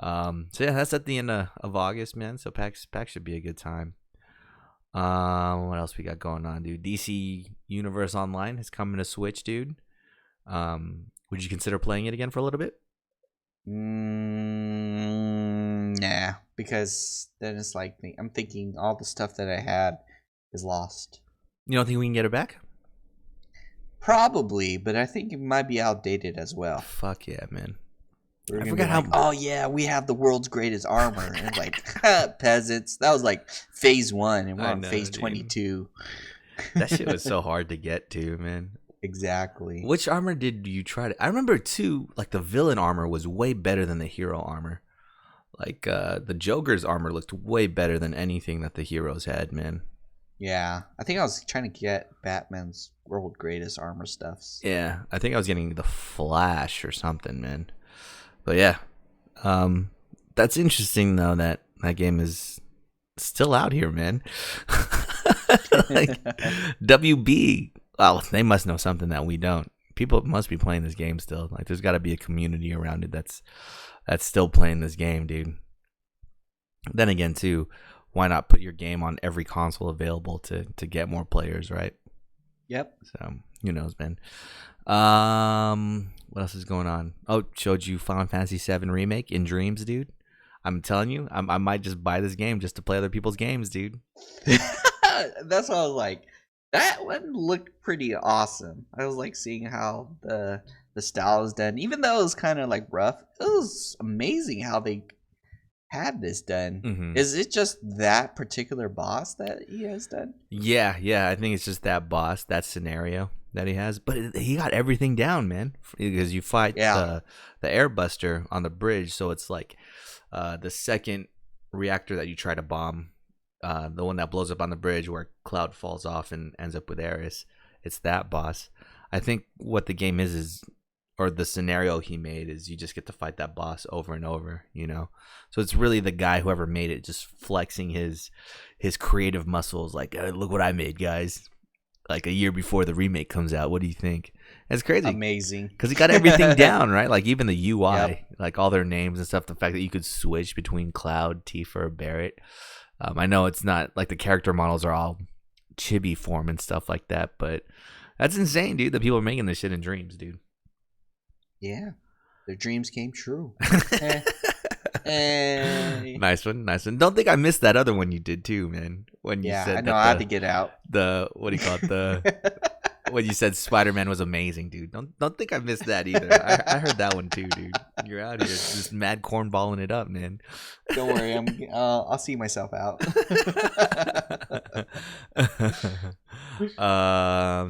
So yeah, that's at the end of August, man. So PAX should be a good time. What else we got going on, dude? DC Universe Online is coming to Switch, dude. Would you consider playing it again for a little bit? Nah, because then it's like I'm thinking all the stuff that I had is lost. You don't think we can get it back? Probably, but I think it might be outdated as well. Fuck yeah, man. I forgot how. Oh yeah, we have the world's greatest armor, and like peasants. That was like phase 1, and we're on phase 22. That shit was so hard to get to, man. Exactly. Which armor did you try to? I remember too. Like the villain armor was way better than the hero armor. Like the Joker's armor looked way better than anything that the heroes had, man. Yeah, I think I was trying to get Batman's world greatest armor stuffs. Yeah, I think I was getting the Flash or something, man. But yeah, that's interesting though that game is still out here, man. Like WB, well, they must know something that we don't. People must be playing this game still. Like, there's got to be a community around it that's still playing this game, dude. Then again, too, why not put your game on every console available to get more players, right? Yep. So who knows, man. What else is going on? Oh, showed you Final Fantasy VII Remake in dreams, dude. I'm telling you, I might just buy this game just to play other people's games, dude. That's what I was like. That one looked pretty awesome. I was like seeing how the style is done, even though it was kind of like rough. It was amazing how they had this done. Mm-hmm. Is it just that particular boss that he has done? Yeah. I think it's just that boss, that scenario that he has. But he got everything down, man. Because you fight the Airbuster on the bridge, so it's like the second reactor that you try to bomb. The one that blows up on the bridge where Cloud falls off and ends up with Aeris. It's that boss. I think what the game is or the scenario he made is you just get to fight that boss over and over, you know? So it's really the guy, whoever made it, just flexing his creative muscles. Like, look what I made, guys. Like a year before the remake comes out. What do you think? It's crazy. Amazing. Because he got everything down, right? Like even the UI, like all their names and stuff. The fact that you could switch between Cloud, Tifa, Barret. I know it's not like the character models are all chibi form and stuff like that, but that's insane, dude. That people are making this shit in dreams, dude. Yeah, their dreams came true. Nice one. Don't think I missed that other one you did too, man. When you said I know I had to get out. What do you call it? When you said Spider-Man was amazing, dude. Don't think I missed that either. I heard that one too, dude. You're out here just mad cornballing it up, man. Don't worry, I'll see myself out.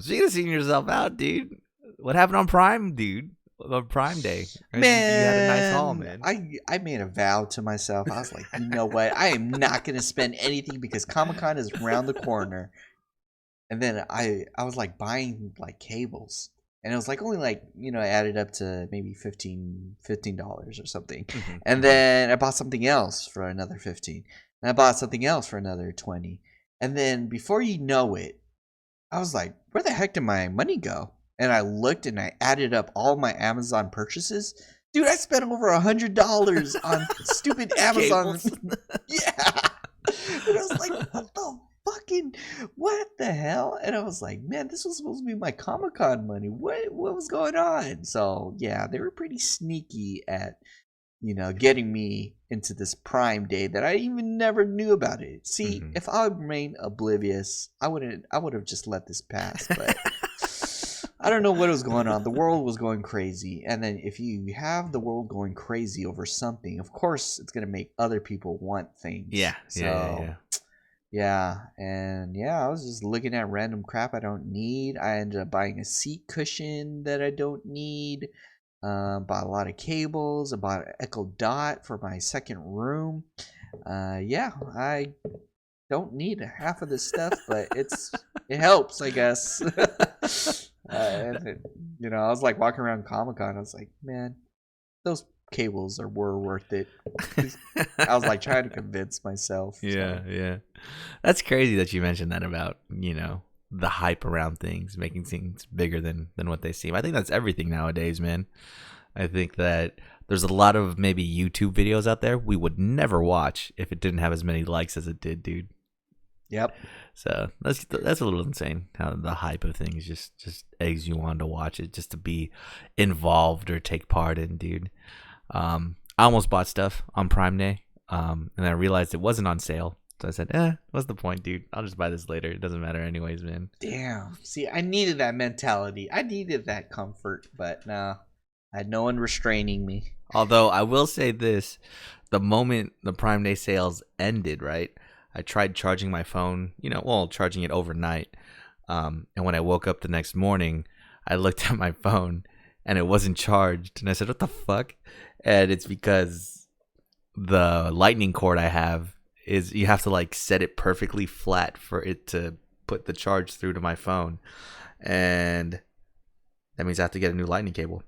So you seeing yourself out, dude. What happened on Prime, dude? On Prime Day, right? Man, you had a nice haul, man. I made a vow to myself. I was like, you know what? I am not gonna spend anything because Comic-Con is around the corner. And then I was like buying like cables, and it was like only like, you know, I added up to maybe $15 or something. Mm-hmm. And then I bought something else for another 15, and I bought something else for another 20. And then before you know it, I was like, where the heck did my money go? And I looked and I added up all my Amazon purchases. Dude, I spent over $100 on stupid Amazon. Yeah. And I was like, what the hell? And I was like, man, this was supposed to be my Comic-Con money. What was going on? So yeah, they were pretty sneaky at, you know, getting me into this Prime Day that I even never knew about it. See, if I would remain oblivious, I would have just let this pass. But I don't know what was going on. The world was going crazy. And then if you have the world going crazy over something, of course it's going to make other people want things. Yeah. Yeah, and I was just looking at random crap I don't need. I ended up buying a seat cushion that I don't need. Bought a lot of cables. I bought an Echo Dot for my second room. I don't need half of this stuff, but it helps, I guess. I was like walking around Comic-Con. I was like, man, those cables were worth it. I was like trying to convince myself. Yeah. That's crazy that you mentioned that about, the hype around things, making things bigger than what they seem. I think that's everything nowadays, man. I think that there's a lot of maybe YouTube videos out there we would never watch if it didn't have as many likes as it did, dude. Yep. So that's a little insane how the hype of things just eggs you on to watch it, just to be involved or take part in, dude. I almost bought stuff on Prime Day, and then I realized it wasn't on sale. So I said, what's the point, dude? I'll just buy this later. It doesn't matter anyways, man. Damn. See, I needed that mentality. I needed that comfort, but no. I had no one restraining me. Although I will say this, the moment the Prime Day sales ended, right, I tried charging my phone, charging it overnight. And when I woke up the next morning, I looked at my phone and it wasn't charged. And I said, what the fuck? And it's because the lightning cord I have is you have to like set it perfectly flat for it to put the charge through to my phone. And that means I have to get a new lightning cable.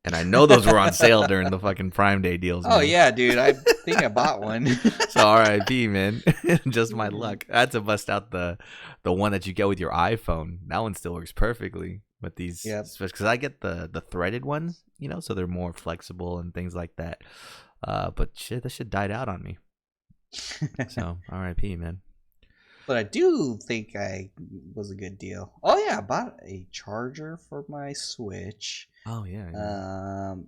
And I know those were on sale during the fucking Prime Day deals. Oh, man. yeah, dude. I think I bought one. So RIP, man. Just my luck. I had to bust out the one that you get with your iPhone. That one still works perfectly. But these, because I get the threaded ones, so they're more flexible and things like that. But shit, that shit died out on me. So RIP, man. But I do think I was a good deal. Oh, yeah. I bought a charger for my Switch. Oh yeah.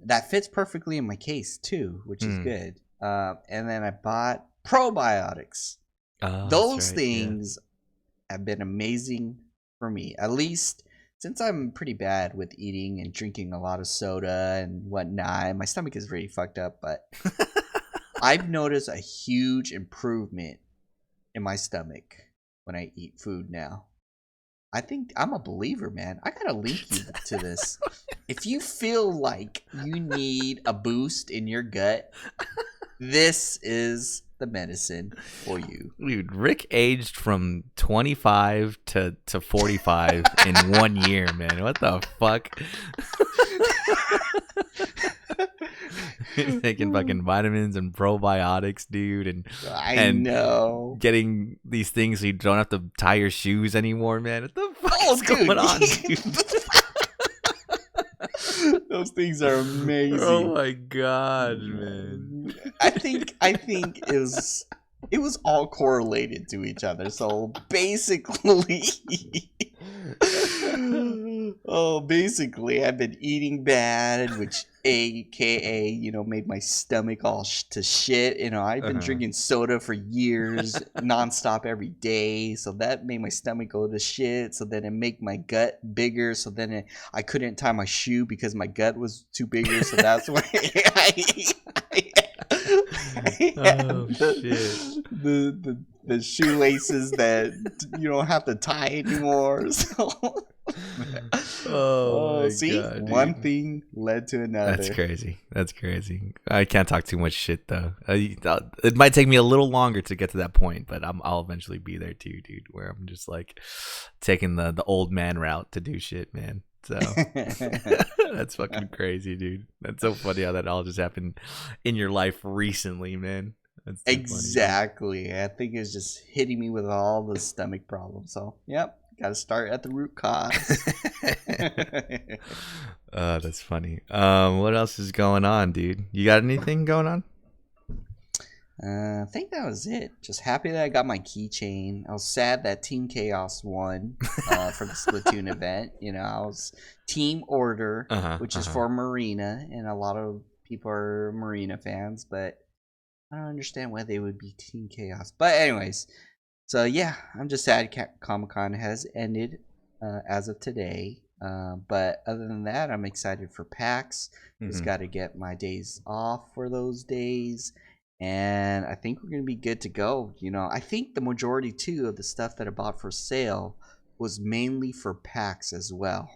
That fits perfectly in my case too, which is good. And then I bought probiotics. Those things have been amazing for me. At least since I'm pretty bad with eating and drinking a lot of soda and whatnot. My stomach is really fucked up, but I've noticed a huge improvement in my stomach when I eat food now. I think I'm a believer, man. I gotta link you to this. If you feel like you need a boost in your gut, this is the medicine for you. Dude, Rick aged from 25 to 45 in 1 year, man. What the fuck? Taking fucking vitamins and probiotics, dude, and I know getting these things so you don't have to tie your shoes anymore, man. What the fuck is going on, dude? Those things are amazing. Oh my god, man. I think it was all correlated to each other. So basically I've been eating bad, which AKA, made my stomach all to shit. I've been drinking soda for years, nonstop every day. So that made my stomach go to shit. So then it made my gut bigger. So then I couldn't tie my shoe because my gut was too bigger. So that's why the shoelaces that you don't have to tie anymore. So see, God, one thing led to another. That's crazy. I can't talk too much shit though. It might take me a little longer to get to that point, but I'll eventually be there too, dude. Where I'm just like taking the old man route to do shit, man. So that's fucking crazy, dude. That's so funny how that all just happened in your life recently, man. That's exactly. Funny. I think it's just hitting me with all the stomach problems. So, yep, got to start at the root cause. That's funny. What else is going on, dude? You got anything going on? I think that was it. Just happy that I got my keychain. I was sad that Team Chaos won for the Splatoon event. I was Team Order, which is for Marina, and a lot of people are Marina fans, but I don't understand why they would be Team Chaos. But anyways, so yeah, I'm just sad Comic-Con has ended as of today. But other than that, I'm excited for PAX. Just got to get my days off for those days. And I think we're going to be good to go. I think the majority, too, of the stuff that I bought for sale was mainly for PAX as well.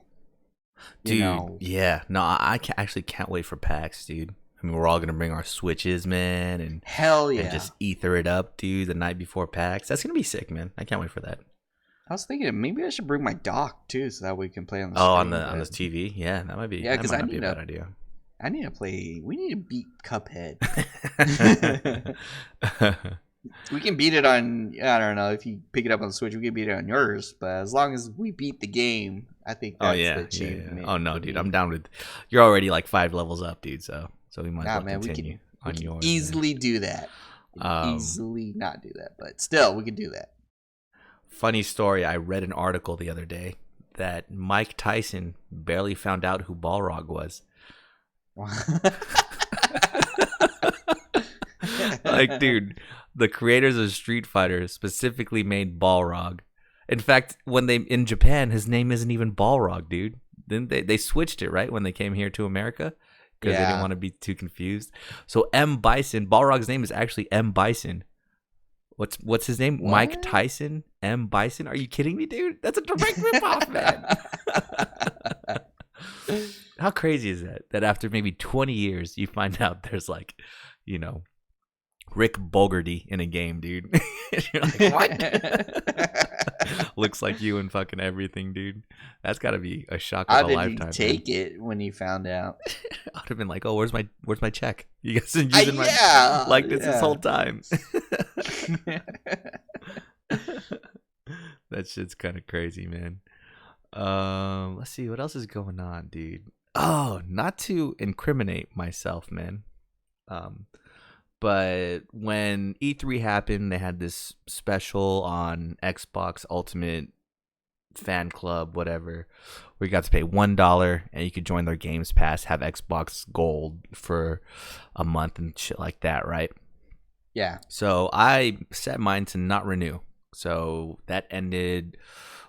Dude, yeah. No, I can't wait for PAX, dude. I mean, we're all going to bring our Switches, man. And hell yeah. And just ether it up, dude, the night before PAX. That's going to be sick, man. I can't wait for that. I was thinking maybe I should bring my dock too, so that we can play on the. Oh, screen, on this TV, yeah, that might be. Yeah, that 'cause might I not be a need bad to- idea. I need to play. We need to beat Cuphead. We can beat it on. I don't know if you pick it up on the Switch. We can beat it on yours, but as long as we beat the game, I think that's Oh yeah, the yeah, achievement. yeah. Oh no, for dude, me. I'm down with. You're already like 5 levels up, dude. So we might Nah, as well man, we continue can on yours. man. easily do that. We can easily not do that, but still, we can do that. Funny story. I read an article the other day that Mike Tyson barely found out who Balrog was. Like, dude, the creators of Street Fighter specifically made Balrog. In fact, when they in Japan, his name isn't even Balrog, dude. Then they switched it right when they came here to America because they didn't Yeah. want to be too confused. So M Bison, Balrog's name is actually M Bison. What's his name? What? Mike Tyson, M Bison. Are you kidding me, dude? That's a direct ripoff, man. How crazy is that? That after maybe 20 years, you find out there's like, you know, Rick Bogarty in a game, dude. You're like, what? Looks like you and fucking everything, dude. That's got to be a shock How of a did lifetime. you man. take it when you found out? I'd have been like, oh, where's my check? You guys been using my yeah, like this whole time. That shit's kind of crazy, man. Let's see what else is going on, dude. Oh, not to incriminate myself, man. But when E3 happened, they had this special on Xbox Ultimate Fan Club, whatever, where you got to pay $1 and you could join their Games Pass, have Xbox Gold for a month and shit like that, right? Yeah. So I set mine to not renew. So that ended.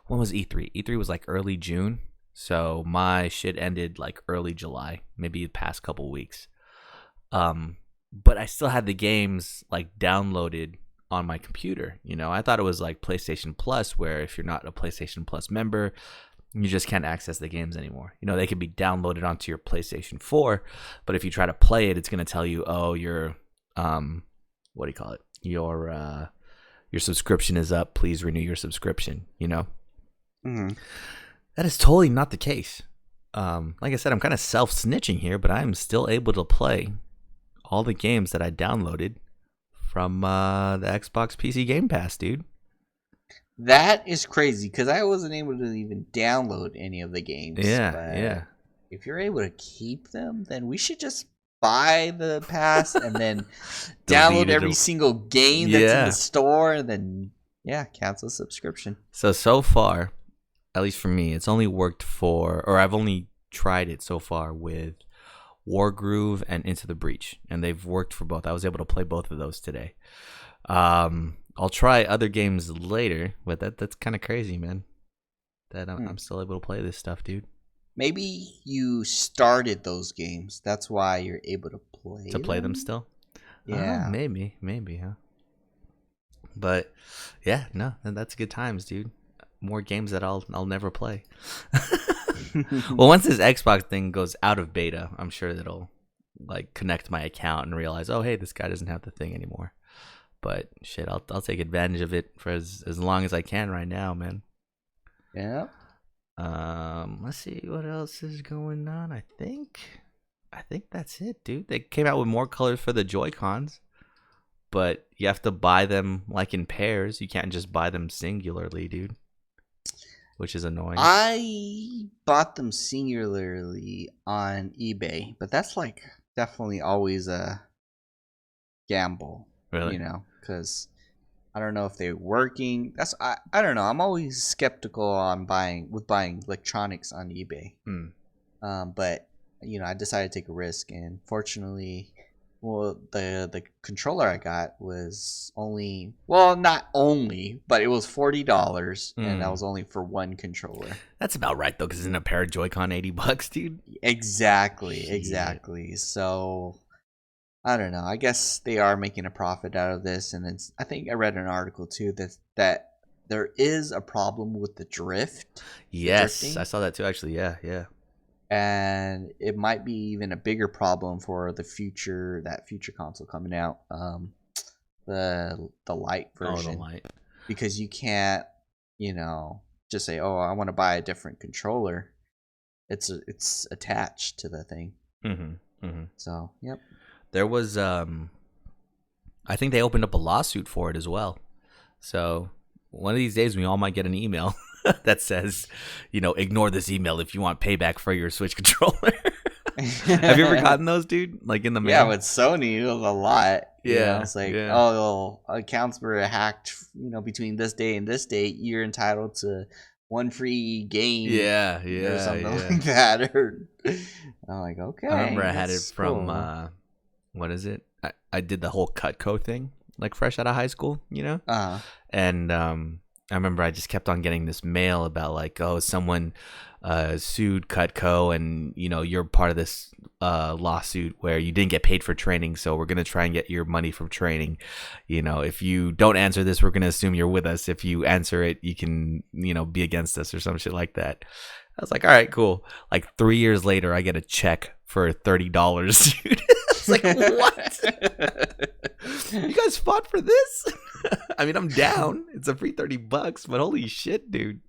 When was E3? E3 was like early June. So my shit ended like early July, maybe the past couple weeks. But I still had the games like downloaded on my computer. You know, I thought it was like PlayStation Plus, where if you're not a PlayStation Plus member, you just can't access the games anymore. You know, they can be downloaded onto your PlayStation 4, but if you try to play it, it's going to tell you, oh, your what do you call it? Your subscription is up. Please renew your subscription. You know, That is totally not the case. Like I said, I'm kind of self-snitching here, but I'm still able to play all the games that I downloaded from the Xbox PC Game Pass, dude. That is crazy because I wasn't able to even download any of the games. Yeah, but yeah. If you're able to keep them, then we should just buy the pass and then download every single game that's in the store and then, cancel the subscription. So far, at least for me, it's only worked or I've only tried it so far with Wargroove and Into the Breach, and they've worked for both. I was able to play both of those today. I'll try other games later, but that's kind of crazy, man. That I'm still able to play this stuff, dude. Maybe you started those games. That's why you're able to play them still. Yeah, maybe, huh? But yeah, no, that's good times, dude. More games that I'll never play. Well, once this Xbox thing goes out of beta, I'm sure that'll like connect my account and realize, oh, hey, this guy doesn't have the thing anymore. But shit, I'll take advantage of it for as long as I can right now, man. Yeah. Let's see what else is going on. I think that's it, dude. They came out with more colors for the Joy-Cons, but you have to buy them like in pairs. You can't just buy them singularly, dude. Which is annoying. I bought them singularly on eBay, but that's like definitely always a gamble. Really? You know, because I don't know if they're working. I don't know. I'm always skeptical on buying electronics on eBay. But you know, I decided to take a risk, and fortunately, the controller I got was not only, but it was $40, and that was only for one controller. That's about right though, because isn't a pair of Joy-Con $80, dude? Exactly. So I don't know. I guess they are making a profit out of this, and I think I read an article too that there is a problem with the drift. Yes, drifting. I saw that too. Actually, yeah. And it might be even a bigger problem for that future console coming out, the Lite version. Oh, the Lite. Because you can't just say, "Oh, I want to buy a different controller." It's attached to the thing. So, yep. There was I think they opened up a lawsuit for it as well. So one of these days we all might get an email that says, ignore this email if you want payback for your Switch controller. Have you ever gotten those, dude? Like in the mail? Yeah, with Sony, it was a lot. Yeah, it's like, yeah. oh, accounts were hacked. Between this day and this date, you're entitled to one free game. Yeah, or something like that. Or I'm like, okay. I remember I had it that's from cool. what is it? I did the whole Cutco thing, like fresh out of high school, and I remember I just kept on getting this mail about like, oh, someone sued Cutco, and you're part of this lawsuit where you didn't get paid for training, so we're gonna try and get your money from training. If you don't answer this, we're gonna assume you're with us. If you answer it, you can be against us or some shit like that. I was like, all right, cool. Like 3 years later, I get a check for $30, dude. It's like, what? You guys fought for this? I mean, I'm down. It's a free $30, but holy shit, dude.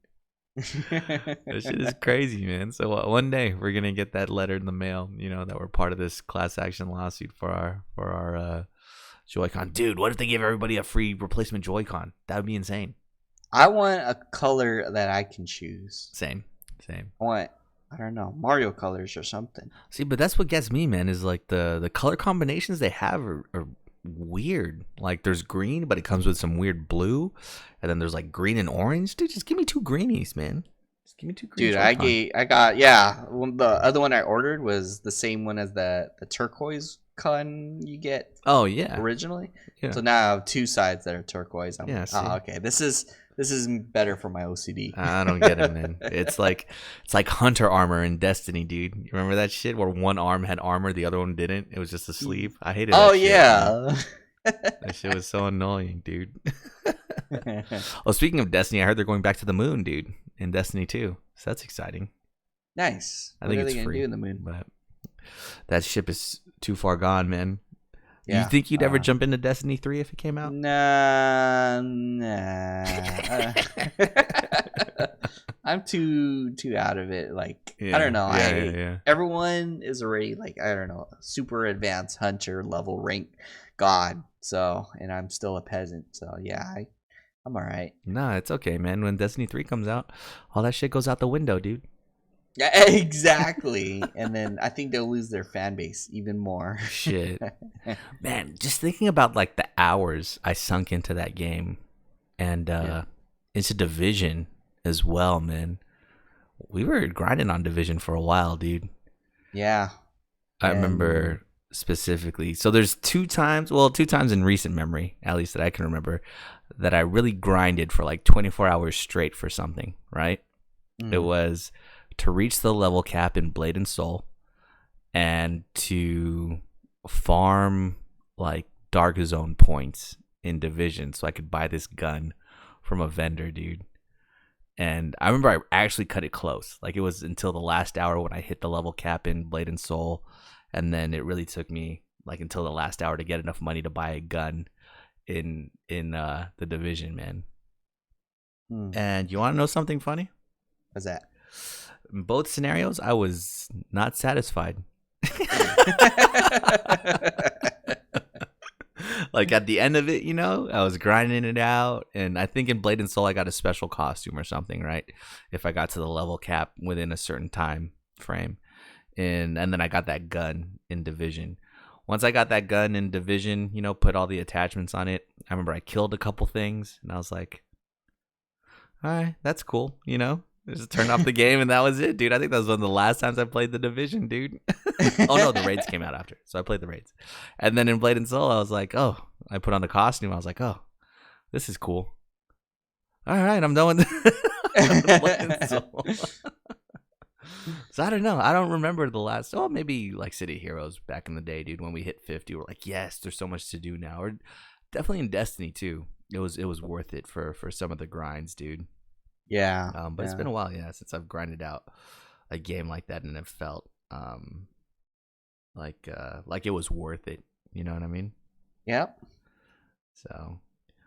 That shit is crazy, man. So one day we're gonna get that letter in the mail, that we're part of this class action lawsuit for our Joy-Con. Dude, what if they give everybody a free replacement Joy-Con? That would be insane. I want a color that I can choose. Same. I want, I don't know, Mario colors or something. See, but that's what gets me, man, is like the color combinations they have are weird. Like there's green, but it comes with some weird blue, and then there's like green and orange. Dude, just give me 2 greenies, man. Just give me 2 greenies. Dude, I got the other one I ordered was the same one as the turquoise con you get. Oh yeah, originally. Yeah. So now I have 2 sides that are turquoise. I'm like, see? okay, this is better for my OCD. I don't get it, man. It's like Hunter armor in Destiny, dude. You remember that shit where one arm had armor, the other one didn't? It was just a sleeve. I hated that shit. Yeah. That shit was so annoying, dude. Oh, speaking of Destiny, I heard they're going back to the moon, dude, in Destiny 2. So that's exciting. Nice. I think what are it's they gonna free, do in the moon? but that ship is too far gone, man. Yeah. You think you'd ever jump into Destiny 3 if it came out? Nah. I'm too out of it. Like, I don't know. Everyone is already like, I don't know, super advanced hunter level rank god. So, and I'm still a peasant. So yeah, I'm all right. Nah, it's okay, man. When Destiny 3 comes out, all that shit goes out the window, dude. Yeah, exactly. And then I think they'll lose their fan base even more. Shit. Man, just thinking about like the hours I sunk into that game and into Division as well, man. We were grinding on Division for a while, dude. Yeah. I remember specifically. So there's 2 times in recent memory, at least that I can remember, that I really grinded for like 24 hours straight for something, right? It was to reach the level cap in Blade and Soul and to farm like Dark Zone points in Division so I could buy this gun from a vendor, dude. And I remember I actually cut it close. Like it was until the last hour when I hit the level cap in Blade and Soul, and then it really took me like until the last hour to get enough money to buy a gun in the Division, man. And you want to know something funny? What's that? In both scenarios, I was not satisfied. Like at the end of it, I was grinding it out, and I think in Blade and Soul I got a special costume or something, right? If I got to the level cap within a certain time frame, and then I got that gun in Division. Once I got that gun in Division, put all the attachments on it. I remember I killed a couple things, and I was like, all right, that's cool, Just turned off the game, and that was it, dude. I think that was one of the last times I played the Division, dude. Oh, no, the raids came out after. So I played the raids. And then in Blade and Soul, I was like, oh, I put on the costume. I was like, oh, this is cool. All right, I'm done with Blade and Soul. So I don't know. I don't remember the last, maybe like City Heroes back in the day, dude. When we hit 50, we're like, yes, there's so much to do now. Or definitely in Destiny, too. It was worth it for some of the grinds, dude. Yeah. But it's been a while, since I've grinded out a game like that, and it felt like it was worth it. You know what I mean? Yep. So,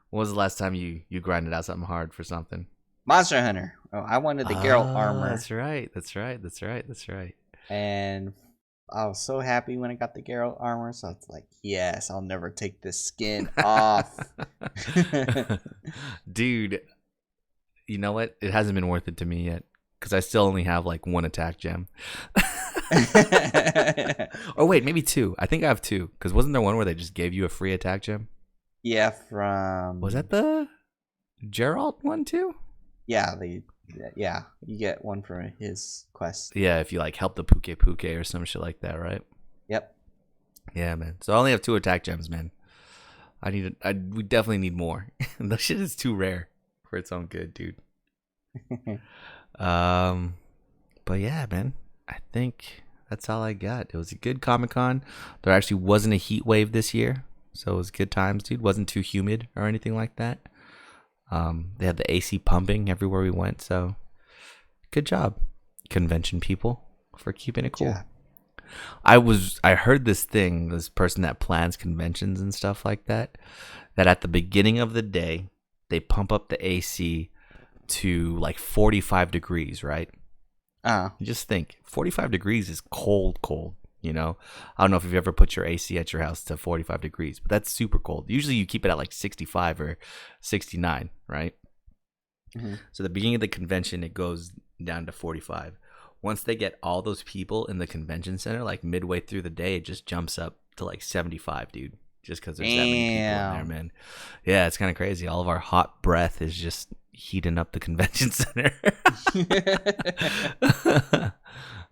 when was the last time you grinded out something hard for something? Monster Hunter. Oh, I wanted the Geralt armor, That's right. That's right. That's right. That's right. and I was so happy when I got the Geralt armor. So it's like, yes, I'll never take this skin off. Dude, you know what? It hasn't been worth it to me yet because I still only have like one attack gem. Or wait, maybe two. I think I have two because wasn't there one where they just gave you a free attack gem? Yeah, from Was that the Geralt one too? Yeah, you get one for his quest. Yeah, if you like help the Puke or some shit like that, right? Yep. Yeah, man. So I only have two attack gems, man. We definitely need more. That shit is too rare for its own good, dude. But yeah, man. I think that's all I got. It was a good Comic-Con. There actually wasn't a heat wave this year, so it was good times, dude. Wasn't too humid or anything like that. They had the AC pumping everywhere we went, so good job, convention people, for keeping it cool. Yeah. I heard this person that plans conventions and stuff like that at the beginning of the day they pump up the AC to like 45 degrees, right? You just think 45 degrees is cold, you know? I don't know if you've ever put your AC at your house to 45 degrees, but that's super cold. Usually you keep it at like 65 or 69, right? Mm-hmm. So the beginning of the convention, it goes down to 45. Once they get all those people in the convention center, like midway through the day, it just jumps up to like 75, dude. Just because there's that many people in there, man. Yeah, it's kind of crazy. All of our hot breath is just heating up the convention center.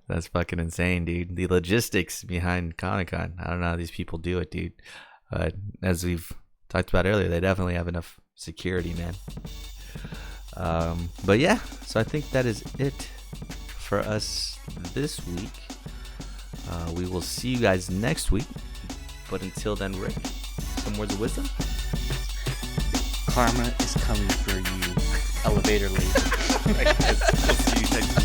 That's fucking insane, dude. The logistics behind Comic-Con. I don't know how these people do it, dude. As we've talked about earlier, they definitely have enough security, man. But yeah, so I think that is it for us this week. We will see you guys next week. But until then, Rick, some words of wisdom? Karma is coming for you, elevator lady. All right, guys. We'll see you next week.